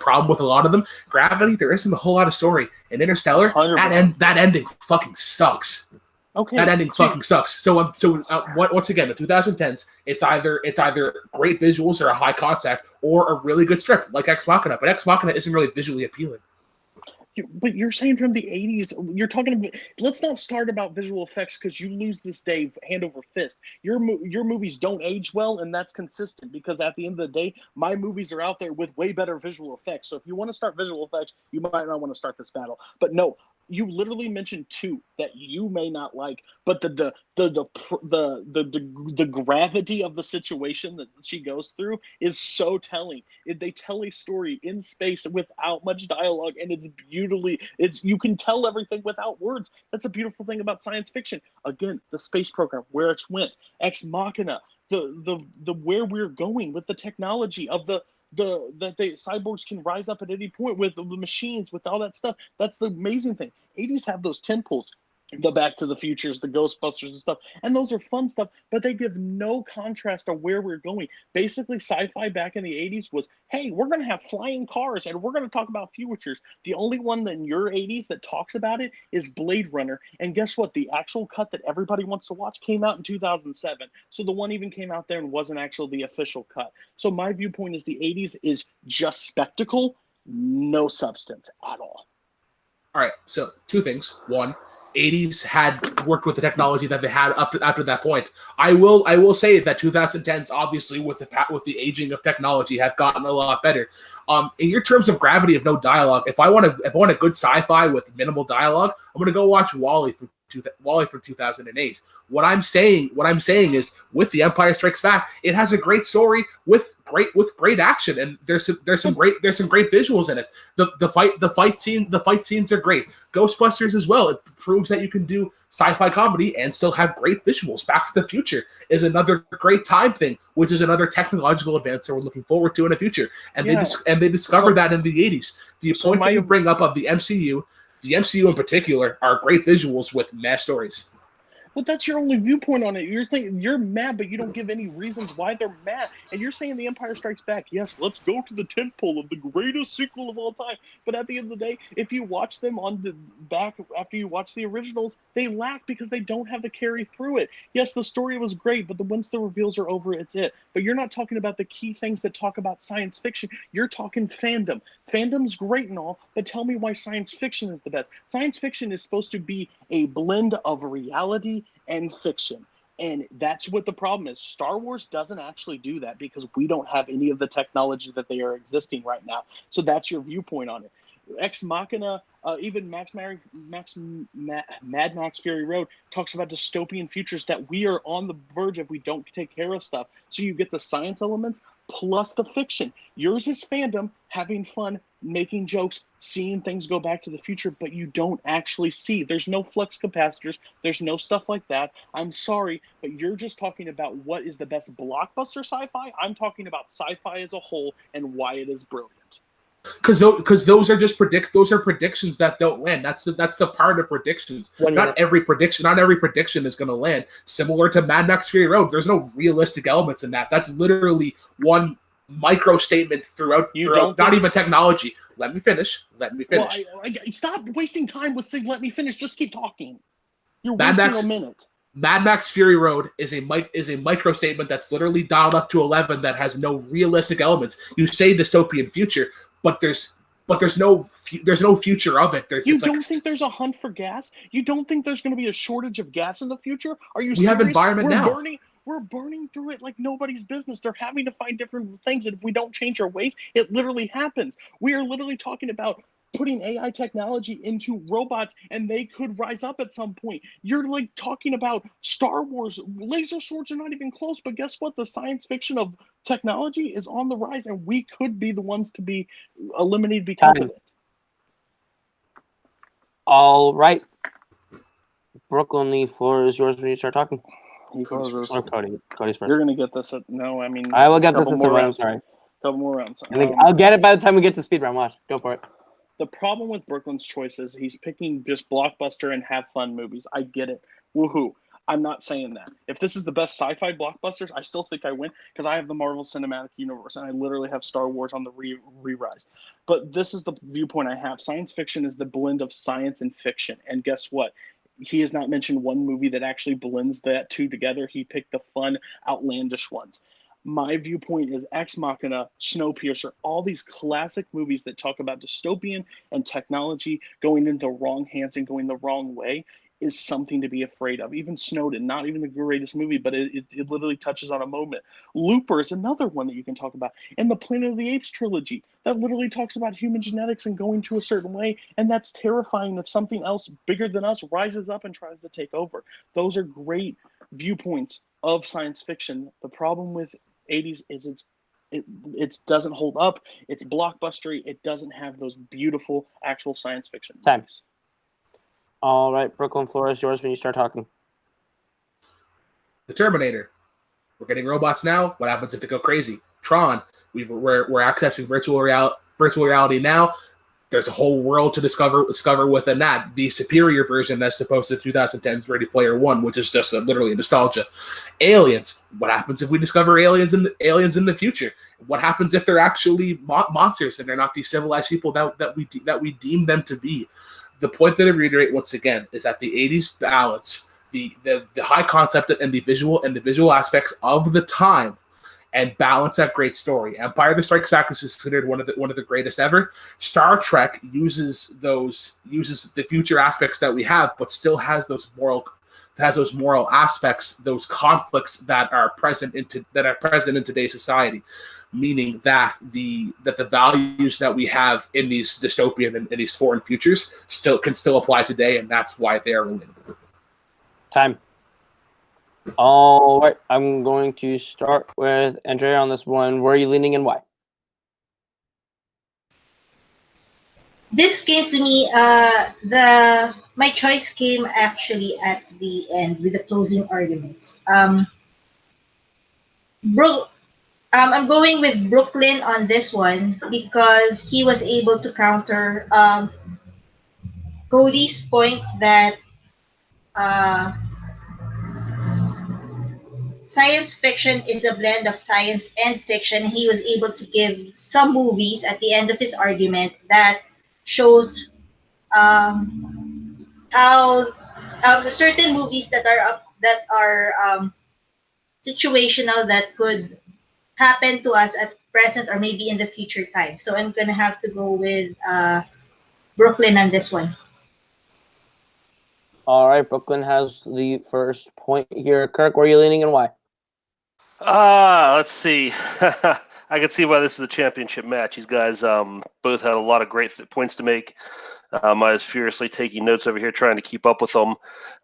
problem with a lot of them? Gravity, there isn't a whole lot of story. In Interstellar, that ending fucking sucks. Okay, that ending fucking sucks. So once again, the 2010s, it's either great visuals or a high concept or a really good script like Ex Machina. But Ex Machina isn't really visually appealing. But you're saying from the 80s, you're talking about, let's not start about visual effects because you lose this day hand over fist. Your movies don't age well, and that's consistent because at the end of the day, my movies are out there with way better visual effects. So if you want to start visual effects, you might not want to start this battle. But no, you literally mentioned two that you may not like, but the gravity of the situation that she goes through is so telling. They tell a story in space without much dialogue, and it's you can tell everything without words. That's a beautiful thing about science fiction. Again, the space program, where it's went, Ex Machina, the where we're going with the technology of that the cyborgs can rise up at any point with the machines, with all that stuff. That's the amazing thing. 80s have those tentpoles, the Back to the Futures, the Ghostbusters and stuff, and those are fun stuff, but they give no contrast to where we're going. Basically, sci-fi back in the 80s was, hey, we're going to have flying cars and we're going to talk about futures. The only one in your 80s that talks about it is Blade Runner, and guess what? The actual cut that everybody wants to watch came out in 2007, so the one even came out there and wasn't actually the official cut. So my viewpoint is the 80s is just spectacle, no substance at all. All right, so two things. One, 80s had worked with the technology that they had up to that point. I will say that 2010s, obviously, with the aging of technology, have gotten a lot better. In your terms of Gravity of no dialogue, if I want a good sci-fi with minimal dialogue, I'm gonna go watch Wall-E from 2008. What I'm saying is, with The Empire Strikes Back, it has a great story with great action, and there's some great visuals in it. The fight scenes are great. Ghostbusters as well. It proves that you can do sci-fi comedy and still have great visuals. Back to the Future is another great time thing, which is another technological advance that we're looking forward to in the future. And they discovered that in the 80s. The points that you bring up of the MCU. The MCU in particular are great visuals with mass stories. Well, that's your only viewpoint on it. You're thinking you're mad, but you don't give any reasons why they're mad. And you're saying The Empire Strikes Back. Yes, let's go to the tentpole of the greatest sequel of all time. But at the end of the day, if you watch them on the back after you watch the originals, they lack because they don't have the carry through it. Yes, the story was great, but once the reveals are over, it's it. But you're not talking about the key things that talk about science fiction. You're talking fandom. Fandom's great and all, but tell me why science fiction is the best. Science fiction is supposed to be a blend of reality and fiction, and that's what the problem is. Star Wars doesn't actually do that because we don't have any of the technology that they are existing right now. So that's your viewpoint on it. Ex Machina, even Mad Max Fury Road talks about dystopian futures that we are on the verge if we don't take care of stuff. So you get the science elements plus the fiction. Yours is fandom, having fun, making jokes, seeing things go back to the future, but you don't actually see. There's no flux capacitors. There's no stuff like that. I'm sorry, but you're just talking about what is the best blockbuster sci-fi. I'm talking about sci-fi as a whole and why it is brilliant. Because those are just predictions that don't land. That's the part of predictions. Not every prediction is going to land. Similar to Mad Max Fury Road, there's no realistic elements in that. That's literally one micro statement throughout not even technology. Let me finish. Well, stop wasting time with saying "let me finish." Just keep talking. You're wasting a minute. Mad Max Fury Road is a micro statement that's literally dialed up to 11 that has no realistic elements. You say dystopian future, but there's no future of it. You don't think there's a hunt for gas? You don't think there's going to be a shortage of gas in the future? Are you we serious? Have environment now. We're burning through it like nobody's business. They're having to find different things, and if we don't change our ways, it literally happens. We are literally talking about putting AI technology into robots, and they could rise up at some point. You're like talking about Star Wars. Laser swords are not even close, but guess what? The science fiction of technology is on the rise, and we could be the ones to be eliminated because of it. All right. Brooklyn, the floor is yours when you start talking. Cody's first. Cody's first. You're going to get this. No, I mean... I will get this in some rounds. Sorry. A couple more rounds. I'll get it by the time we get to speed round. Watch. Go for it. The problem with Brooklyn's choice is he's picking just blockbuster and have fun movies. I get it. Woohoo. I'm not saying that. If this is the best sci-fi blockbusters, I still think I win because I have the Marvel Cinematic Universe and I literally have Star Wars on the re-rise. But this is the viewpoint I have. Science fiction is the blend of science and fiction. And guess what? He has not mentioned one movie that actually blends that two together. He picked the fun, outlandish ones. My viewpoint is Ex Machina, Snowpiercer, all these classic movies that talk about dystopian and technology going into wrong hands and going the wrong way is something to be afraid of. Even Snowden, not even the greatest movie, but it literally touches on a moment. Looper is another one that you can talk about. And the Planet of the Apes trilogy, that literally talks about human genetics and going to a certain way. And that's terrifying if something else bigger than us rises up and tries to take over. Those are great viewpoints of science fiction. The problem with 80s is it doesn't hold up. It's blockbustery. It doesn't have those beautiful actual science fiction movies. All right, Brooklyn, Flores, yours when you start talking. The Terminator. We're getting robots now. What happens if they go crazy? Tron. We're accessing virtual reality now. There's a whole world to discover within that. The superior version as opposed to 2010's Ready Player One, which is just literally a nostalgia. Aliens. What happens if we discover aliens in the future? What happens if they're actually monsters and they're not these civilized people that we deem them to be? The point that I reiterate once again is that the 80s balance the high concept and the visual aspects of the time and balance that great story. Empire Strikes Back is considered one of the greatest ever. Star Trek uses the future aspects that we have, but still has those moral aspects, those conflicts that are present in today's society. Meaning that the values that we have in these dystopian and these foreign futures can still apply today, and that's why they are relatable. Time. All right, I'm going to start with Andrea on this one. Where are you leaning and why? This came to me. My choice came actually at the end with the closing arguments. I'm going with Brooklyn on this one because he was able to counter Cody's point that science fiction is a blend of science and fiction. He was able to give some movies at the end of his argument that shows how certain movies that are situational that could happen to us at present or maybe in the future time. So I'm gonna have to go with Brooklyn on this one. All right, Brooklyn has the first point here. Kirk, where are you leaning and why? Let's see. I can see why this is a championship match. These guys both had a lot of great points to make. I was furiously taking notes over here trying to keep up with them.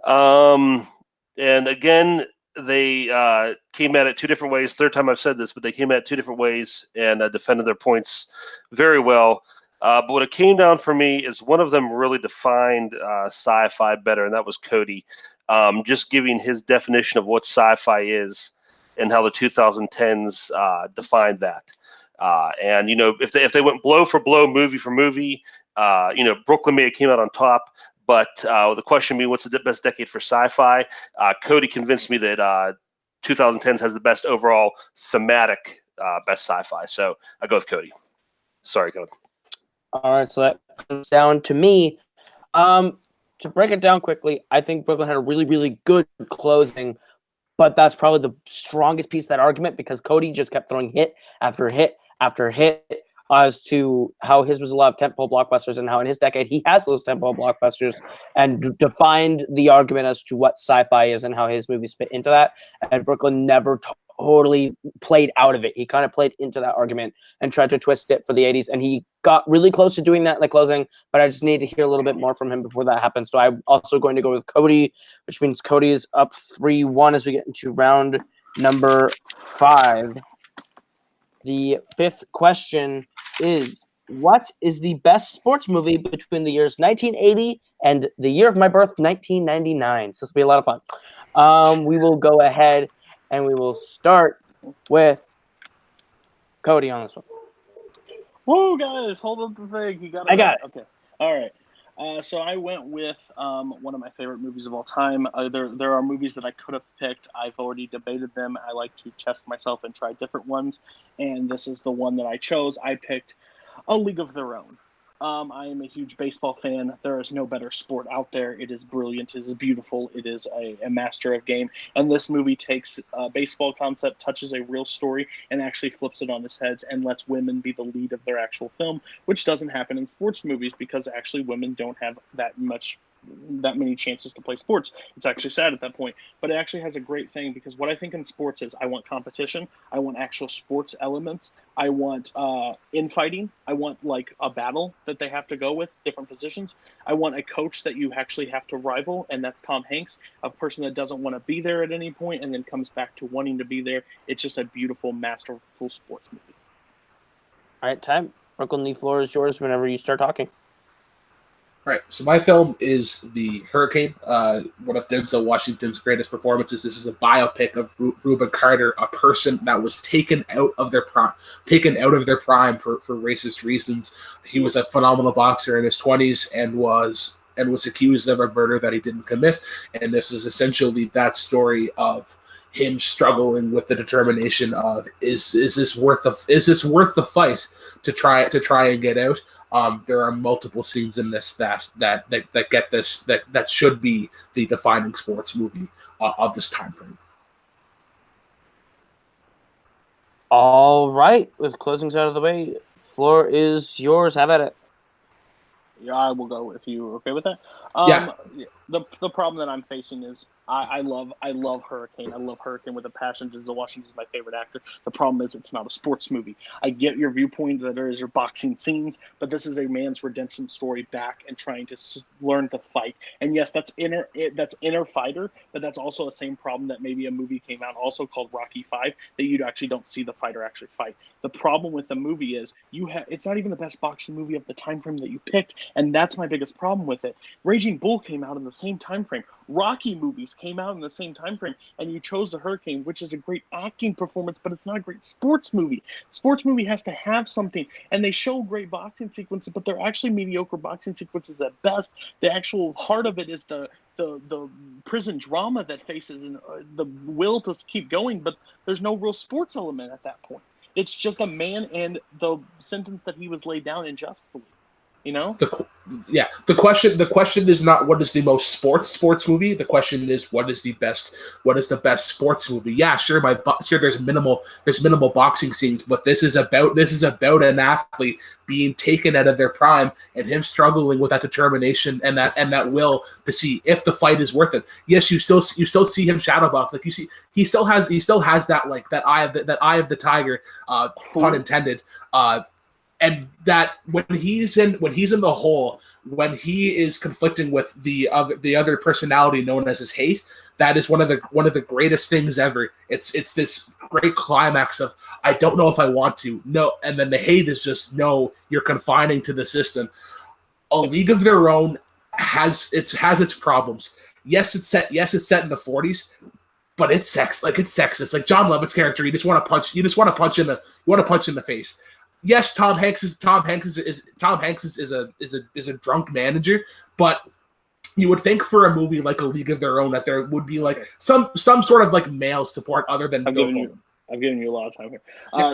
And again, they came at it two different ways. Third time I've said this, but they came at it two different ways and defended their points very well. But what it came down for me is one of them really defined sci-fi better, and that was Cody. Just giving his definition of what sci-fi is and how the 2010s defined that. And, if they went blow for blow, movie for movie, Brooklyn may have came out on top. But the question being, what's the best decade for sci-fi? Cody convinced me that 2010s has the best overall thematic best sci-fi. So I go with Cody. Sorry, Cody. All right, so that comes down to me. To break it down quickly, I think Brooklyn had a really, really good closing, but that's probably the strongest piece of that argument because Cody just kept throwing hit after hit after hit as to how his was a lot of tentpole blockbusters and how in his decade he has those tentpole blockbusters and defined the argument as to what sci-fi is and how his movies fit into that. And Brooklyn never totally played out of it. He kind of played into that argument and tried to twist it for the 80s. And he got really close to doing that in the closing, but I just need to hear a little bit more from him before that happens. So I'm also going to go with Cody, which means Cody is up 3-1 as we get into round number 5. The 5th question is, what is the best sports movie between the years 1980 and the year of my birth, 1999? So this will be a lot of fun. We will go ahead and we will start with Cody on this one. Whoa, guys, hold up the thing. You got it. I got it. Okay. All right. So I went with one of my favorite movies of all time. There are movies that I could have picked. I've already debated them. I like to test myself and try different ones. And this is the one that I chose. I picked A League of Their Own. I am a huge baseball fan. There is no better sport out there. It is brilliant. It is beautiful. It is a master of game. And this movie takes a baseball concept, touches a real story, and actually flips it on its heads and lets women be the lead of their actual film, which doesn't happen in sports movies because actually women don't have that many chances to play sports. It's actually sad at that point, but it actually has a great thing because what I think in sports is I want competition. I want actual sports elements. I want infighting. I want like a battle that they have to go with, different positions. I want a coach that you actually have to rival, and that's Tom Hanks, a person that doesn't want to be there at any point and then comes back to wanting to be there. It's just a beautiful, masterful sports movie. All right, time. Brooklyn, the floor is yours whenever you start talking. All right, so my film is The Hurricane, one of Denzel Washington's greatest performances. This is a biopic of Reuben Carter, a person that was taken out of their prime for racist reasons. He was a phenomenal boxer in his 20s and was accused of a murder that he didn't commit. And this is essentially that story of him struggling with the determination of is this worth the fight to try and get out. There are multiple scenes in this that get this that should be the defining sports movie of this time frame. All right, with closings out of the way, floor is yours. Have at it. Yeah, I will go if you are okay with that. Yeah. The problem that I'm facing is I love Hurricane. I love Hurricane with a passion. Denzel Washington is my favorite actor. The problem is it's not a sports movie. I get your viewpoint that there is your boxing scenes, but this is a man's redemption story back and trying to learn to fight. And yes, that's inner fighter, but that's also the same problem that maybe a movie came out also called Rocky V that you actually don't see the fighter actually fight. The problem with the movie is it's not even the best boxing movie of the time frame that you picked, and that's my biggest problem with it. Raging Bull came out in the same time frame. Rocky movies came out in the same time frame, and you chose The Hurricane, which is a great acting performance, but it's not a great sports movie. Sports movie has to have something, and they show great boxing sequences, but they're actually mediocre boxing sequences at best. The actual heart of it is the prison drama that faces and the will to keep going, but there's no real sports element at that point. It's just a man and the sentence that he was laid down unjustly. You know? The question is not what is the most sports movie. The question is what is the best sports movie. Yeah, sure. There's minimal boxing scenes, but this is about an athlete being taken out of their prime and him struggling with that determination and that will to see if the fight is worth it. Yes, you still see him shadow box. Like you see, he still has that like that eye of the tiger, pun intended. And that when he's in the hole, when he is conflicting with the other personality known as his hate, that is one of the greatest things ever. It's this great climax of I don't know if I want to no, and then the hate is just no, you're confining to the system. A League of Their Own has its problems. Yes, it's set in the 40s. But it's sexist. Like John Lovett's character, you just want to punch in the face. Yes, Tom Hanks is a drunk manager, but you would think for a movie like A League of Their Own that there would be like some sort of like male support other than Bill Pullman. I've given you a lot of time here.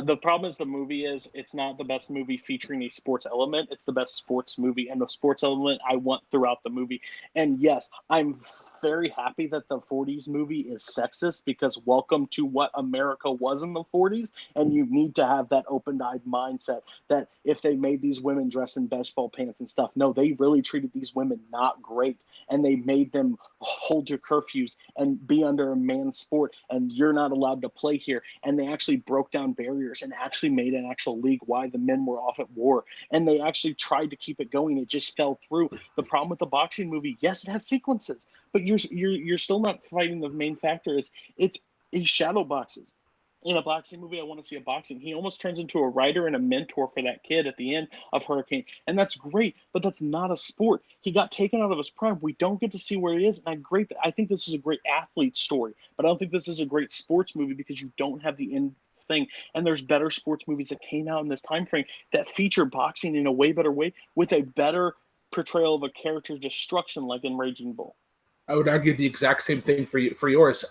The problem is the movie is it's not the best movie featuring a sports element. It's the best sports movie, and the sports element I want throughout the movie. And yes, I'm very happy that the 40s movie is sexist, because welcome to what America was in the 40s, and you need to have that open-eyed mindset that if they made these women dress in baseball pants and stuff, no, they really treated these women not great, and they made them hold your curfews and be under a man's sport, and you're not allowed to play here. And they actually broke down barriers and actually made an actual league while the men were off at war, and they actually tried to keep it going. It just fell through. The problem with the boxing movie, yes, it has sequences, but you're still not fighting. The main factor is he shadow boxes. In a boxing movie, I want to see a boxing. He almost turns into a writer and a mentor for that kid at the end of Hurricane. And that's great, but that's not a sport. He got taken out of his prime. We don't get to see where he is. And I think this is a great athlete story, but I don't think this is a great sports movie because you don't have the end thing. And there's better sports movies that came out in this time frame that feature boxing in a way better way with a better portrayal of a character's destruction, like in Raging Bull. I would argue the exact same thing for yours.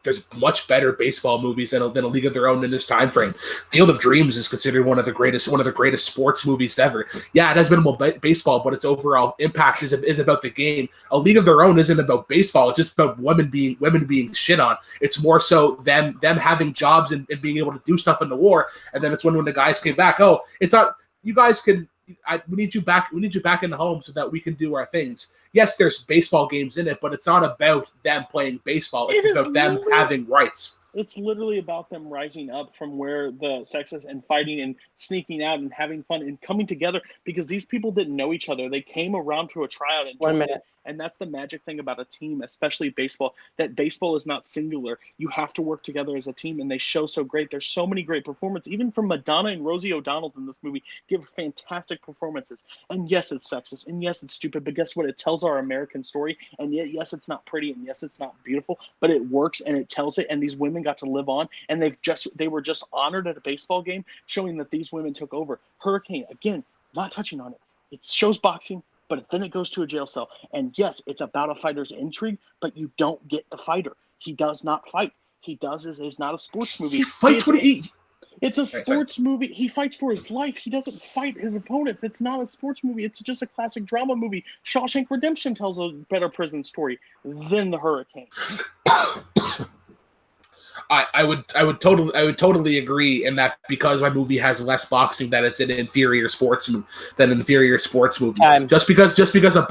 There's much better baseball movies than a League of Their Own in this time frame. Field of Dreams is considered one of the greatest sports movies ever. Yeah, it has minimal baseball, but its overall impact is about the game. A League of Their Own isn't about baseball; it's just about women being shit on. It's more so them having jobs and being able to do stuff in the war. And then it's when the guys came back. Oh, it's not you guys can. We need you back. We need you back in the home so that we can do our things. Yes, there's baseball games in it, but it's not about them playing baseball. It's about them having rights. It's literally about them rising up from where the sex is and fighting and sneaking out and having fun and coming together, because these people didn't know each other. They came around to a tryout and 1 minute. And that's the magic thing about a team, especially baseball, that baseball is not singular. You have to work together as a team, and they show so great. There's so many great performances. Even from Madonna and Rosie O'Donnell in this movie give fantastic performances. And yes, it's sexist, and yes, it's stupid, but guess what? It tells our American story, and yet, yes, it's not pretty, and yes, it's not beautiful, but it works, and it tells it, and these women got to live on, and they were just honored at a baseball game, showing that these women took over. Hurricane, again, not touching on it. It shows boxing, but then it goes to a jail cell. And yes, it's about a fighter's intrigue, but you don't get the fighter. He does not fight. He does is not a sports movie. He fights what he eats. It's a sports movie. He fights for his life. He doesn't fight his opponents. It's not a sports movie. It's just a classic drama movie. Shawshank Redemption tells a better prison story than The Hurricane. I would totally agree in that, because my movie has less boxing, that it's an inferior sports movie. Just because of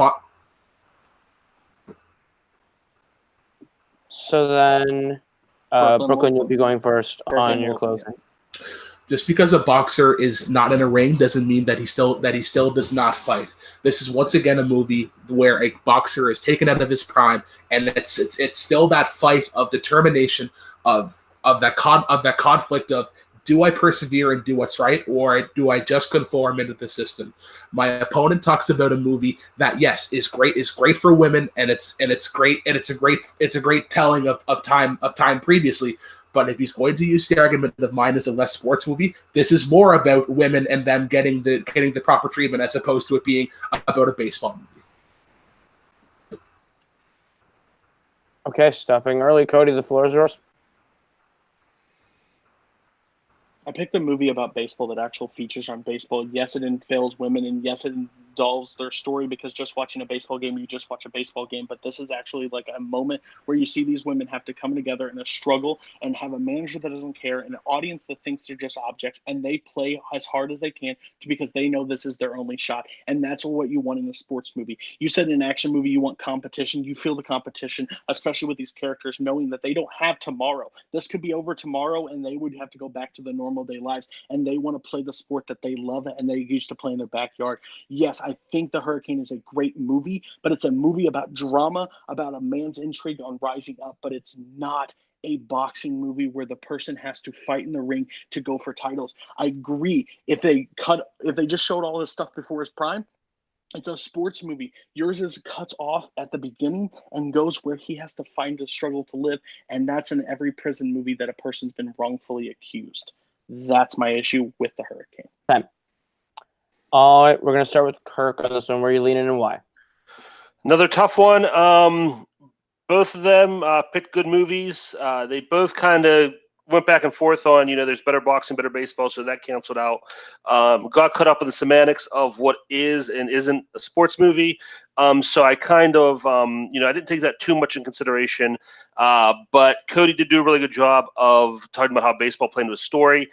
So then, Brooklyn, you'll be going first on your closing. Just because a boxer is not in a ring doesn't mean that he still does not fight. This is once again a movie where a boxer is taken out of his prime, and it's still that fight of determination, of that conflict of, do I persevere and do what's right, or do I just conform into the system? My opponent talks about a movie that, yes, is great for women, and it's a great telling of time previously. But if he's going to use the argument of mine as a less sports movie, this is more about women and them getting the proper treatment, as opposed to it being about a baseball movie. Okay, stopping early. Cody, the floor is yours. I picked a movie about baseball that actual features on baseball. Yes, it entails women, and yes, it indulges their story, because just watching a baseball game, you just watch a baseball game. But this is actually like a moment where you see these women have to come together in a struggle and have a manager that doesn't care and an audience that thinks they're just objects, and they play as hard as they can because they know this is their only shot. And that's what you want in a sports movie. You said in an action movie you want competition. You feel the competition, especially with these characters, knowing that they don't have tomorrow. This could be over tomorrow, and they would have to go back to the normal day lives, and they want to play the sport that they love and they used to play in their backyard. Yes, I think The Hurricane is a great movie, but it's a movie about drama, about a man's intrigue on rising up, but it's not a boxing movie where the person has to fight in the ring to go for titles. I agree. If they just showed all this stuff before his prime, it's a sports movie. Yours is cuts off at the beginning and goes where he has to find a struggle to live, and that's in every prison movie that a person's been wrongfully accused. That's my issue with The Hurricane. Okay. All right, we're going to start with Kirk on this one. Where are you leaning and why? Another tough one. Both of them picked good movies. They both kind of went back and forth on, there's better boxing, better baseball, so that canceled out. Got caught up in the semantics of what is and isn't a sports movie. So I kind of, I didn't take that too much in consideration. But Cody did do a really good job of talking about how baseball played into a story.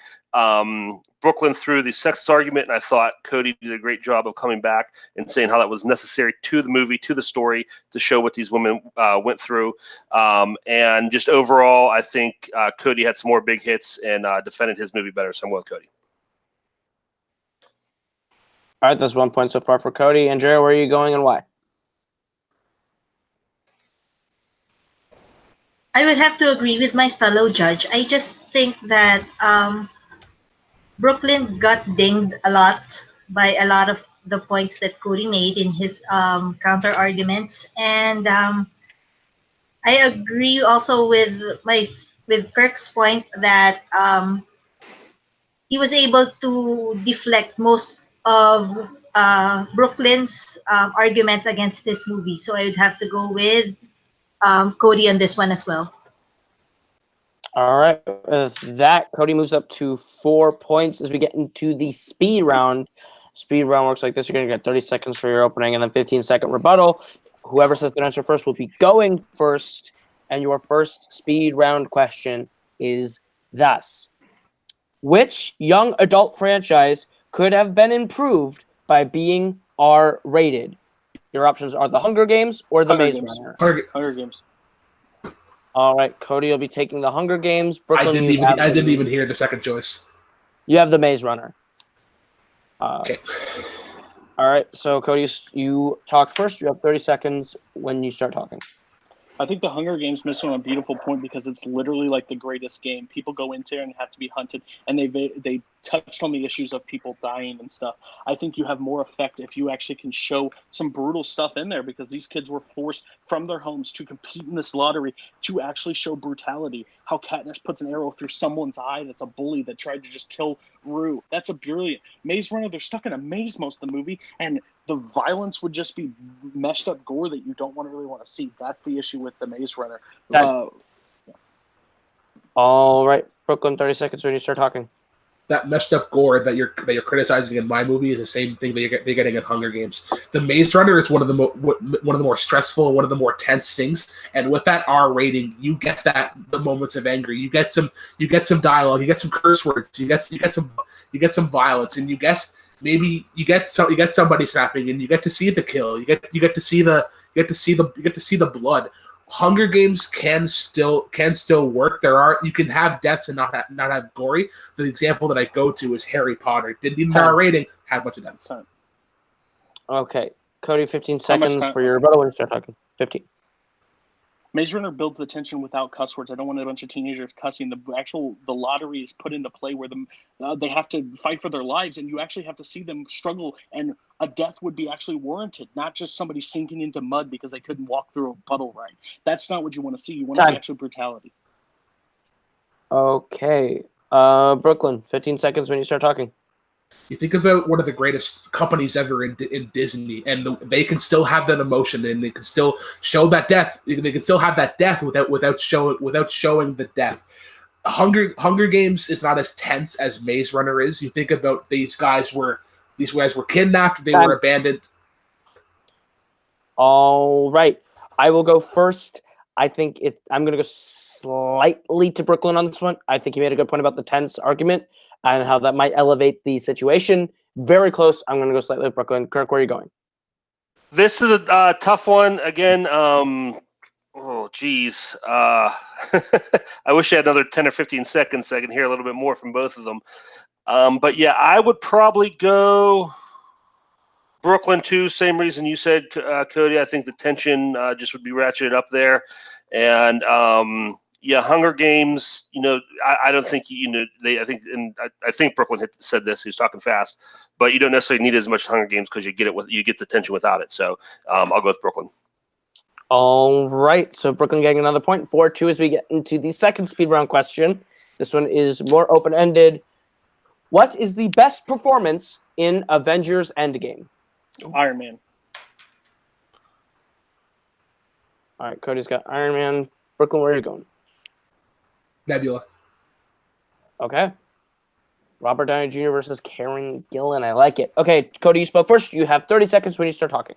Brooklyn threw the sexist argument, and I thought Cody did a great job of coming back and saying how that was necessary to the movie, to the story, to show what these women went through. And just overall, I think Cody had some more big hits and defended his movie better. So I'm going with Cody. All right, that's 1 point so far for Cody. Andrea, where are you going and why? I would have to agree with my fellow judge. I just think that Brooklyn got dinged a lot by a lot of the points that Cody made in his counter arguments, and I agree also with Kirk's point that he was able to deflect most of Brooklyn's arguments against this movie. So I would have to go with Cody on this one as well. All right. With that, Cody moves up to 4 points as we get into the speed round. Speed round works like this. You're going to get 30 seconds for your opening and then 15-second rebuttal. Whoever says the answer first will be going first. And your first speed round question is thus. Which young adult franchise could have been improved by being R-rated? Your options are The Hunger Games or The Maze Runner. Hunger Games. All right, Cody will be taking The Hunger Games. I didn't even hear the second choice. You have The Maze Runner. Okay. All right, so Cody, you talk first. You have 30 seconds when you start talking. I think the Hunger Games missed on a beautiful point because it's literally like the greatest game. People go into there and have to be hunted, and they touched on the issues of people dying and stuff. I think you have more effect if you actually can show some brutal stuff in there because these kids were forced from their homes to compete in this lottery to actually show brutality. How Katniss puts an arrow through someone's eye that's a bully that tried to just kill Rue. That's a brilliant. Maze Runner, they're stuck in a maze most of the movie, and the violence would just be meshed up gore that you don't really want to see. That's the issue with the Maze Runner. All right, Brooklyn, 30 seconds when you start talking. That messed up gore that you're criticizing in my movie is the same thing that you're getting in Hunger Games. The Maze Runner is one of the more stressful, one of the more tense things, and with that R rating, you get the moments of anger. You get some dialogue, you get some curse words, you get some violence, and you get somebody snapping, and you get to see the kill. You get to see the blood. Hunger Games can still work. You can have deaths and not have gory. The example that I go to is Harry Potter. Didn't even R rating, had a bunch of deaths. Okay, Cody, 15 seconds for your rebuttal when you start talking. 15. Maze Runner builds the tension without cuss words. I don't want a bunch of teenagers cussing. The lottery is put into play where they have to fight for their lives, and you actually have to see them struggle, and a death would be actually warranted, not just somebody sinking into mud because they couldn't walk through a puddle right. That's not what you want to see. You want to see actual brutality. Okay. Brooklyn, 15 seconds when you start talking. You think about one of the greatest companies ever in Disney, and they can still have that emotion, and they can still show that death. They can still have that death without showing the death. Hunger Games is not as tense as Maze Runner is. You think about these guys were kidnapped, they were abandoned. All right, I will go first. I'm going to go slightly to Brooklyn on this one. I think he made a good point about the tense argument and how that might elevate the situation. Very close. I'm going to go slightly with Brooklyn. Kirk, where are you going? This is a tough one. Again, oh, geez. I wish I had another 10 or 15 seconds so I can hear a little bit more from both of them. But, yeah, I would probably go Brooklyn, too. Same reason you said, Cody. I think the tension just would be ratcheted up there. And, yeah, Hunger Games, I don't think, I think Brooklyn said this. He was talking fast. But you don't necessarily need as much Hunger Games because you get the tension without it. So I'll go with Brooklyn. All right. So Brooklyn getting another point. 4-2 as we get into the second speed round question. This one is more open-ended. What is the best performance in Avengers Endgame? Iron Man. All right. Cody's got Iron Man. Brooklyn, where are you going? Nebula. Okay. Robert Downey Jr. versus Karen Gillan. I like it. Okay, Cody, you spoke first. You have 30 seconds when you start talking.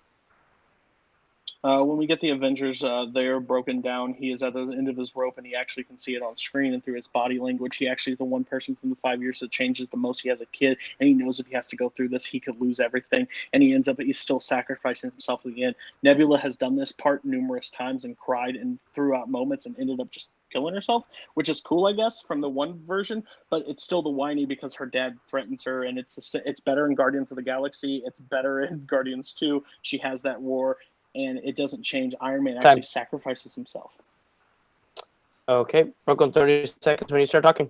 When we get the Avengers, they are broken down. He is at the end of his rope, and he actually can see it on screen and through his body language. He actually is the one person from the 5 years that changes the most. He has a kid, and he knows if he has to go through this, he could lose everything. And he ends up, he's still sacrificing himself at the end. Nebula has done this part numerous times and cried and throughout moments and ended up just killing herself, which is cool, I guess, from the one version. But it's still the whiny because her dad threatens her, and it's better in Guardians of the Galaxy. It's better in Guardians 2. She has that roar. And it doesn't change. Iron Man actually sacrifices himself. Okay, Brooklyn, 30 seconds when you start talking.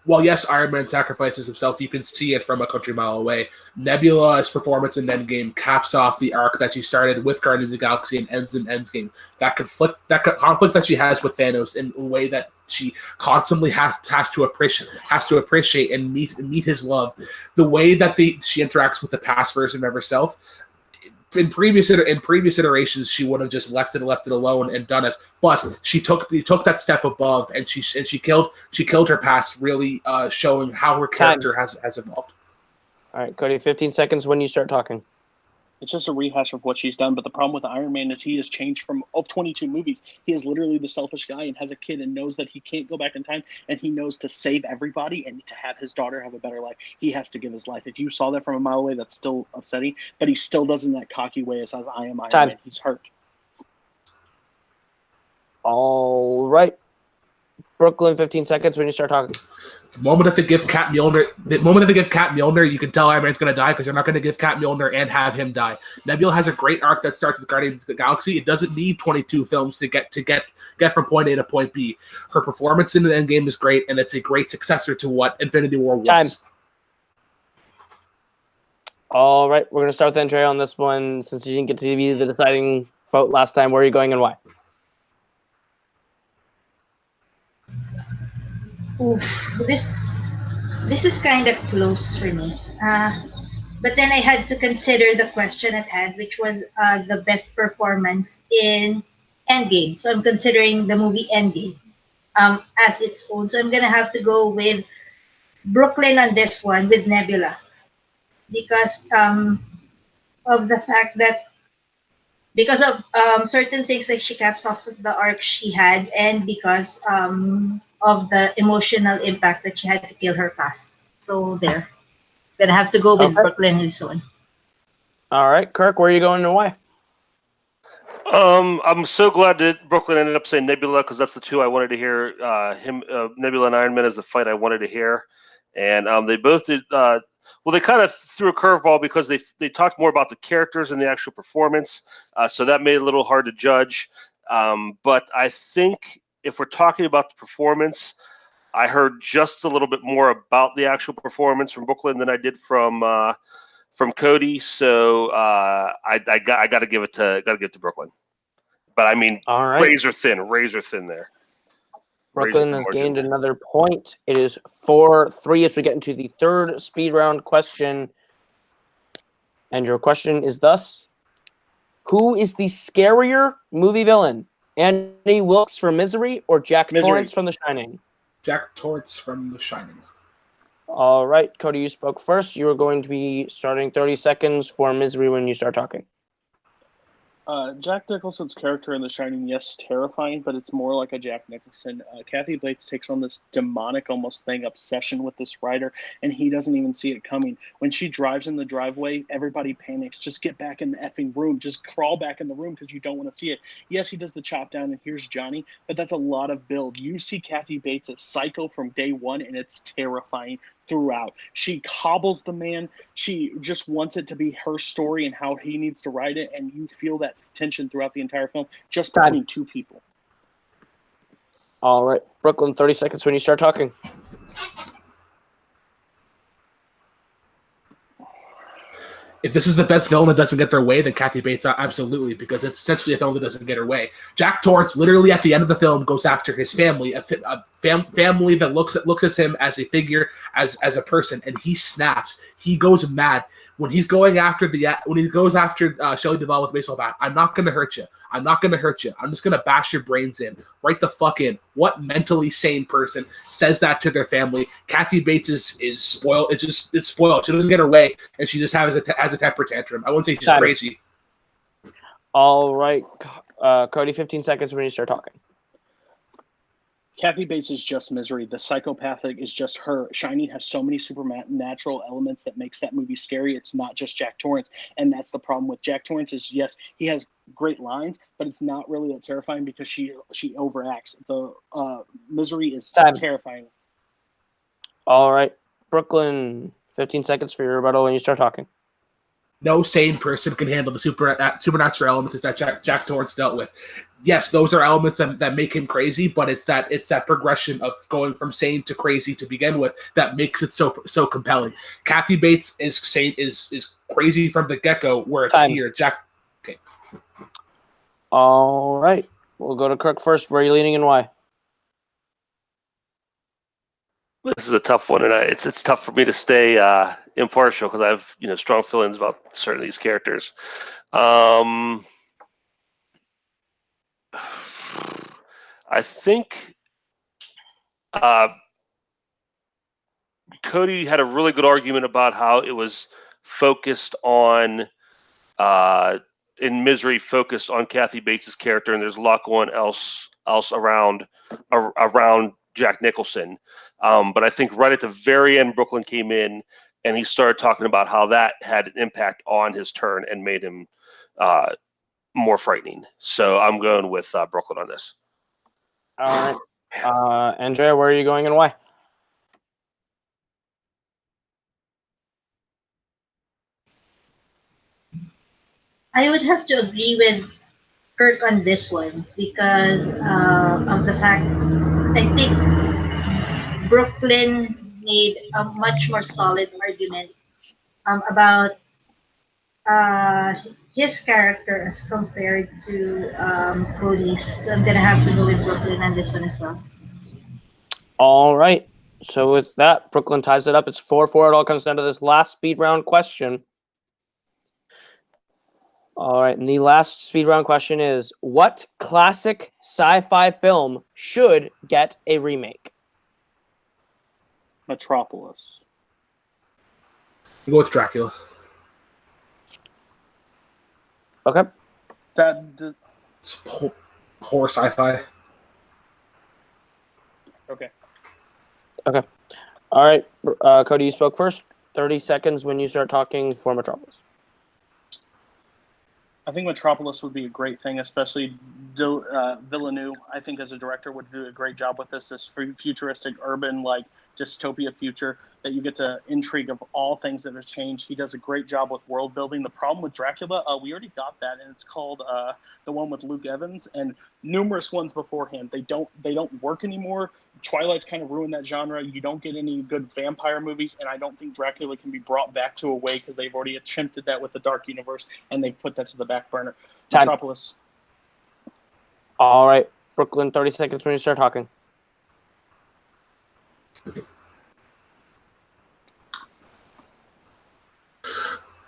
Well, yes, Iron Man sacrifices himself. You can see it from a country mile away. Nebula's performance in Endgame caps off the arc that she started with Guardians of the Galaxy and ends in Endgame. That conflict that she has with Thanos in a way that she constantly has to appreciate and meet his love. The way that she interacts with the past version of herself. In previous iterations, she would have just left it alone and done it. But she took that step above, and she killed her past, really showing how her character has evolved. All right, Cody, 15 seconds when you start talking. It's just a rehash of what she's done. But the problem with Iron Man is he has changed of 22 movies. He is literally the selfish guy and has a kid and knows that he can't go back in time. And he knows to save everybody and to have his daughter have a better life, he has to give his life. If you saw that from a mile away, that's still upsetting. But he still does in that cocky way. It says, I am Iron Man. He's hurt. All right. Brooklyn, 15 seconds when you start talking. The moment that they give Kat Mjolnir, you can tell Iron Man's going to die because they're not going to give Kat Mjolnir and have him die. Nebula has a great arc that starts with Guardians of the Galaxy. It doesn't need 22 films to get from point A to point B. Her performance in the Endgame is great, and it's a great successor to what Infinity War was. Time. All right, we're going to start with Andrea on this one. Since you didn't get to be the deciding vote last time, where are you going and why? Oof, this is kind of close for me. But then I had to consider the question at hand, which was the best performance in Endgame. So I'm considering the movie Endgame as its own. So I'm going to have to go with Brooklyn on this one, with Nebula. Because of the fact that, because of certain things like she caps off the arc she had, and because of the emotional impact that she had to kill her past. So there. Gonna have to go with Brooklyn and so on. All right, Kirk, where are you going and why? I'm so glad that Brooklyn ended up saying Nebula because that's the two I wanted to hear. Nebula and Iron Man is the fight I wanted to hear, and they both did. Well, they kind of threw a curveball because they talked more about the characters and the actual performance, so that made it a little hard to judge. But I think if we're talking about the performance, I heard just a little bit more about the actual performance from Brooklyn than I did from Cody. So I got to give it to Brooklyn. But I mean, all right. razor thin there. Brooklyn has gained another point. It is 4-3 as we get into the third speed round question. And your question is thus: who is the scarier movie villain? Andy Wilkes from Misery or Jack Torrance from The Shining? Jack Torrance from The Shining. All right, Cody, you spoke first. You are going to be starting 30 seconds for Misery when you start talking. Jack Nicholson's character in The Shining, yes, terrifying, but it's more like a Jack Nicholson. Kathy Bates takes on this demonic almost thing, obsession with this writer, and he doesn't even see it coming. When she drives in the driveway, everybody panics. Just get back in the effing room. Just crawl back in the room because you don't want to see it. Yes, he does the chop down, and here's Johnny, but that's a lot of build. You see Kathy Bates as psycho from day one, and it's terrifying throughout. She hobbles the man. She just wants it to be her story and how he needs to write it, and you feel that tension throughout the entire film just between two people. All right, Brooklyn, 30 seconds when you start talking. If this is the best villain that doesn't get their way, then Kathy Bates, absolutely, because it's essentially a film that doesn't get her way. Jack Torrance, literally at the end of the film, goes after his family, family that looks at him as a figure, as a person, and he snaps. He goes mad when he goes after Shelley Duvall with a baseball bat. I'm not gonna hurt you. I'm not gonna hurt you. I'm just gonna bash your brains in. Right the fuck in. What mentally sane person says that to their family? Kathy Bates is spoiled. It's spoiled. She doesn't get her way, and she just has a temper tantrum. I wouldn't say she's crazy. All right, Cody, 15 seconds when you start talking. Kathy Bates is just misery. The psychopathic is just her. Shining has so many supernatural elements that makes that movie scary. It's not just Jack Torrance, and that's the problem with Jack Torrance. Is yes, he has great lines, but it's not really that terrifying because she overacts. The misery is terrifying. All right, Brooklyn, 15 seconds for your rebuttal when you start talking. No sane person can handle the supernatural elements that Jack Torrance dealt with. Yes, those are elements that make him crazy, but it's that progression of going from sane to crazy to begin with that makes it so compelling. Kathy Bates is crazy from the get-go, where it's here. Jack. Okay. All right, we'll go to Kirk first. Where are you leaning and why? This is a tough one, and it's tough for me to stay impartial because I have strong feelings about certain of these characters. I think Cody had a really good argument about how it was focused on in Misery, focused on Kathy Bates' character, and there's a lot going else around Jack Nicholson. But I think right at the very end, Brooklyn came in and he started talking about how that had an impact on his turn and made him more frightening. So I'm going with Brooklyn on this. All right. Andrea, where are you going and why? I would have to agree with Kirk on this one because of the fact I think Brooklyn made a much more solid argument about his character as compared to Cody's. So I'm gonna have to go with Brooklyn on this one as well. All right. So with that, Brooklyn ties it up. It's 4-4. It all comes down to this last speed round question. All right, and the last speed round question is, what classic sci-fi film should get a remake? Metropolis. Go with Dracula. Okay. It's horror sci-fi. Okay. Okay. All right, Cody, you spoke first. 30 seconds when you start talking for Metropolis. I think Metropolis would be a great thing, especially Villeneuve. I think as a director would do a great job with this futuristic, urban, dystopia future that you get to intrigue of all things that have changed. He does a great job with world building. The problem with Dracula, we already got that, and it's called the one with Luke Evans and numerous ones beforehand. They don't work anymore. Twilight's kind of ruined that genre. You don't get any good vampire movies, and I don't think Dracula can be brought back to a way because they've already attempted that with the Dark Universe, and they've put that to the back burner. Time. Metropolis. All right, Brooklyn, 30 seconds when you start talking.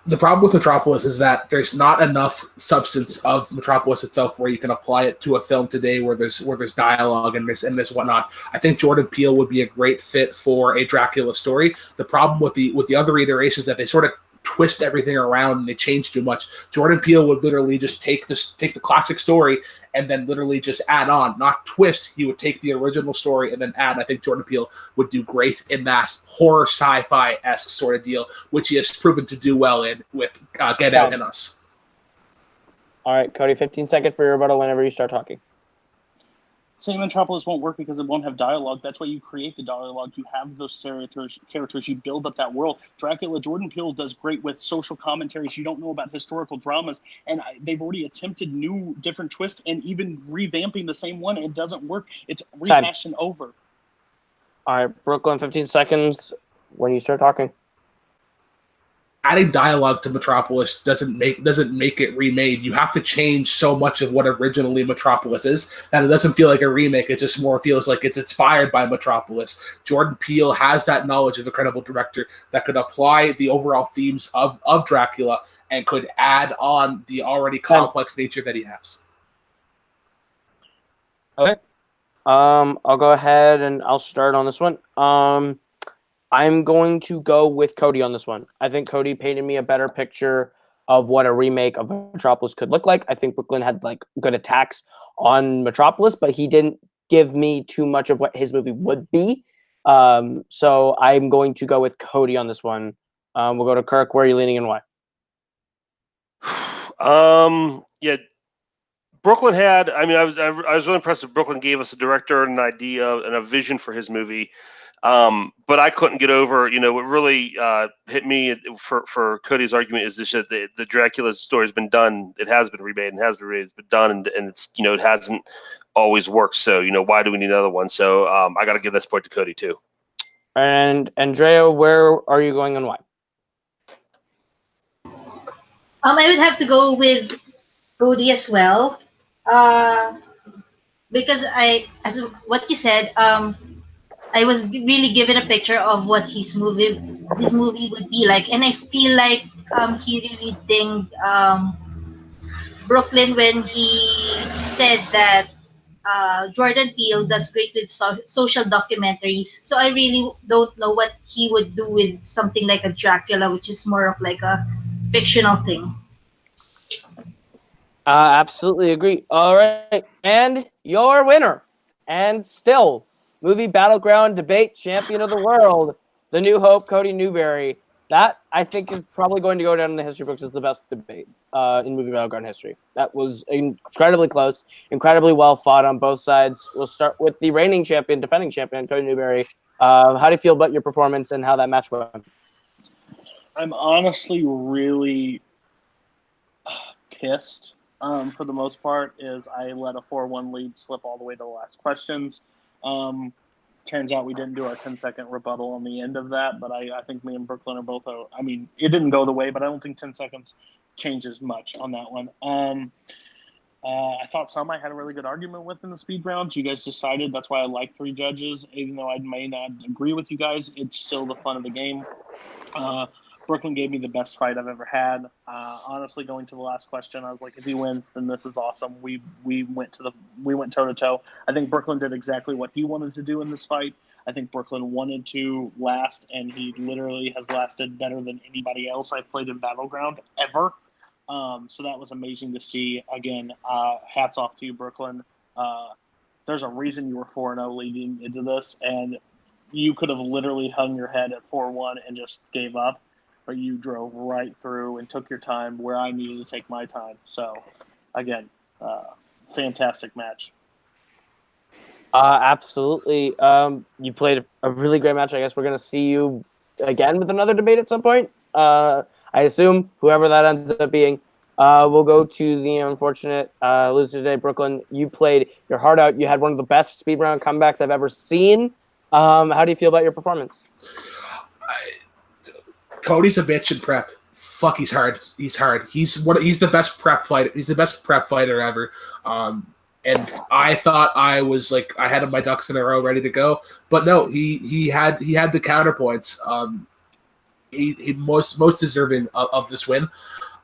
The problem with Metropolis is that there's not enough substance of Metropolis itself where you can apply it to a film today where there's dialogue and this whatnot. I think Jordan Peele would be a great fit for a Dracula story. The problem with the other iterations is that they sort of twist everything around and they change too much. Jordan Peele would literally just take the classic story and then literally just add on, not twist. He would take the original story and then add. I think Jordan Peele would do great in that horror sci-fi-esque sort of deal, which he has proven to do well in with Get Out and Us. All right, Cody, 15 seconds for your rebuttal whenever you start talking. Saying Metropolis won't work because it won't have dialogue. That's why you create the dialogue. You have those characters. You build up that world. Dracula, Jordan Peele does great with social commentaries. You don't know about historical dramas. And they've already attempted new, different twists and even revamping the same one. It doesn't work. It's rehashing over. All right, Brooklyn, 15 seconds when you start talking. adding dialogue to Metropolis doesn't make it remade. You have to change so much of what originally Metropolis is that it doesn't feel like a remake. It just more feels like it's inspired by Metropolis. Jordan Peele has that knowledge of a credible director that could apply the overall themes of Dracula and could add on the already complex nature that he has. Okay. I'll go ahead and I'll start on this one. I'm going to go with Cody on this one. I think Cody painted me a better picture of what a remake of Metropolis could look like. I think Brooklyn had like good attacks on Metropolis, but he didn't give me too much of what his movie would be. So I'm going to go with Cody on this one. We'll go to Kirk. Where are you leaning and why? Yeah, Brooklyn had. I mean, I was really impressed that Brooklyn gave us a director and an idea and a vision for his movie. But I couldn't get over, what really hit me for Cody's argument is this: that the Dracula story has been done. It has been remade and has been remade. It's been done, and it's it hasn't always worked. So why do we need another one? So I got to give this point to Cody too. And Andrea, where are you going and why? I would have to go with Cody as well, because as what you said, I was really given a picture of what his movie would be like, and I feel like he really dinged Brooklyn when he said that Jordan Peele does great with social documentaries. So I really don't know what he would do with something like a Dracula, which is more of like a fictional thing. Absolutely agree. All right, and your winner, and still movie Battleground debate champion of the world, the New Hope, Cody Newberry. That, I think, is probably going to go down in the history books as the best debate in movie Battleground history. That was incredibly close, incredibly well fought on both sides. We'll start with the reigning champion, defending champion, Cody Newberry. How do you feel about your performance and how that match went? I'm honestly really pissed for the most part. Is I let a 4-1 lead slip all the way to the last questions. Turns out we didn't do our 10-second rebuttal on the end of that, but I think me and Brooklyn are both. I mean, it didn't go the way, but I don't think 10 seconds changes much on that one. I thought some I had a really good argument with in the speed rounds. You guys decided. That's why I like 3 judges. Even though I may not agree with you guys, it's still the fun of the game. Brooklyn gave me the best fight I've ever had. Honestly, going to the last question, I was like, if he wins, then this is awesome. We went toe to toe. I think Brooklyn did exactly what he wanted to do in this fight. I think Brooklyn wanted to last, and he literally has lasted better than anybody else I've played in Battleground ever. So that was amazing to see. Again, hats off to you, Brooklyn. There's a reason you were 4-0 leading into this, and you could have literally hung your head at 4-1 and just gave up. But you drove right through and took your time where I needed to take my time. So, again, fantastic match. Absolutely. You played a really great match. I guess we're going to see you again with another debate at some point. I assume, whoever that ends up being. We'll go to the unfortunate loser today, Brooklyn. You played your heart out. You had one of the best speed round comebacks I've ever seen. How do you feel about your performance? Cody's a bitch in prep. Fuck, he's hard. He's hard. He's the best prep fighter. He's the best prep fighter ever. And I thought I was like I had my ducks in a row ready to go, but no, he had the counterpoints. He most deserving of this win.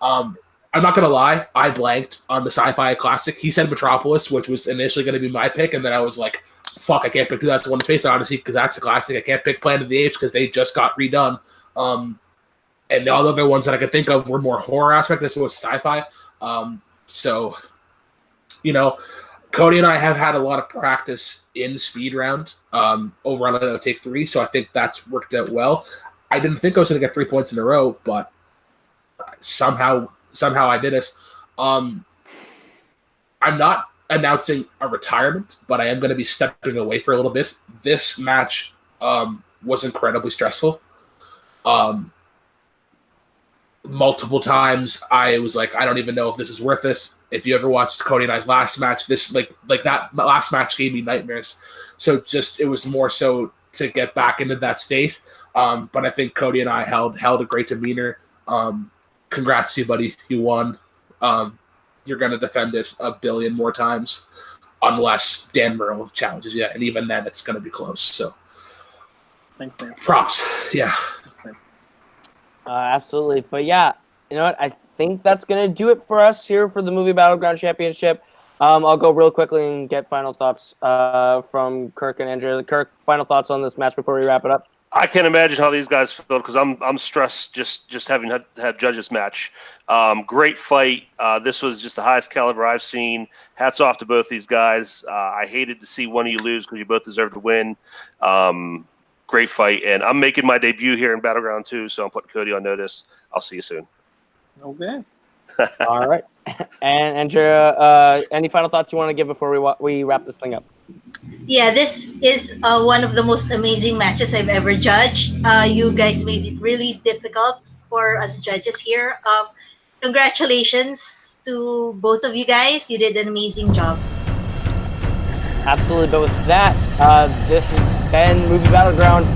I'm not gonna lie, I blanked on the Sci-Fi Classic. He said Metropolis, which was initially gonna be my pick, and then I was like, fuck, I can't pick 2001: Space Odyssey because that's a classic. I can't pick Planet of the Apes because they just got redone. And all the other ones that I could think of were more horror aspect as opposed to sci-fi. So, Cody and I have had a lot of practice in speed round over on Take 3, so I think that's worked out well. I didn't think I was going to get 3 points in a row, but somehow I did it. I'm not announcing a retirement, but I am going to be stepping away for a little bit. This match was incredibly stressful. Multiple times I was like, I don't even know if this is worth it. If you ever watched Cody and I's last match, this like that last match gave me nightmares. So it was more so to get back into that state. But I think Cody and I held a great demeanor. Congrats to you, buddy. You won. You're going to defend it a billion more times unless Dan Murrow challenges you, and even then it's going to be close. So props. Yeah. Absolutely. But yeah, you know what? I think that's going to do it for us here for the Movie Battleground Championship. I'll go real quickly and get final thoughts from Kirk and Andrea. Kirk, final thoughts on this match before we wrap it up? I can't imagine how these guys feel because I'm stressed just having had judge this match. Great fight. This was just the highest caliber I've seen. Hats off to both these guys. I hated to see one of you lose because you both deserve to win. Great fight, and I'm making my debut here in Battleground too, so I'm putting Cody on notice. I'll see you soon. Okay. All right. And Andrea, any final thoughts you want to give before we wrap this thing up? Yeah, this is one of the most amazing matches I've ever judged. You guys made it really difficult for us judges here. Congratulations to both of you guys. You did an amazing job. Absolutely. But with that, this has been Movie Battleground.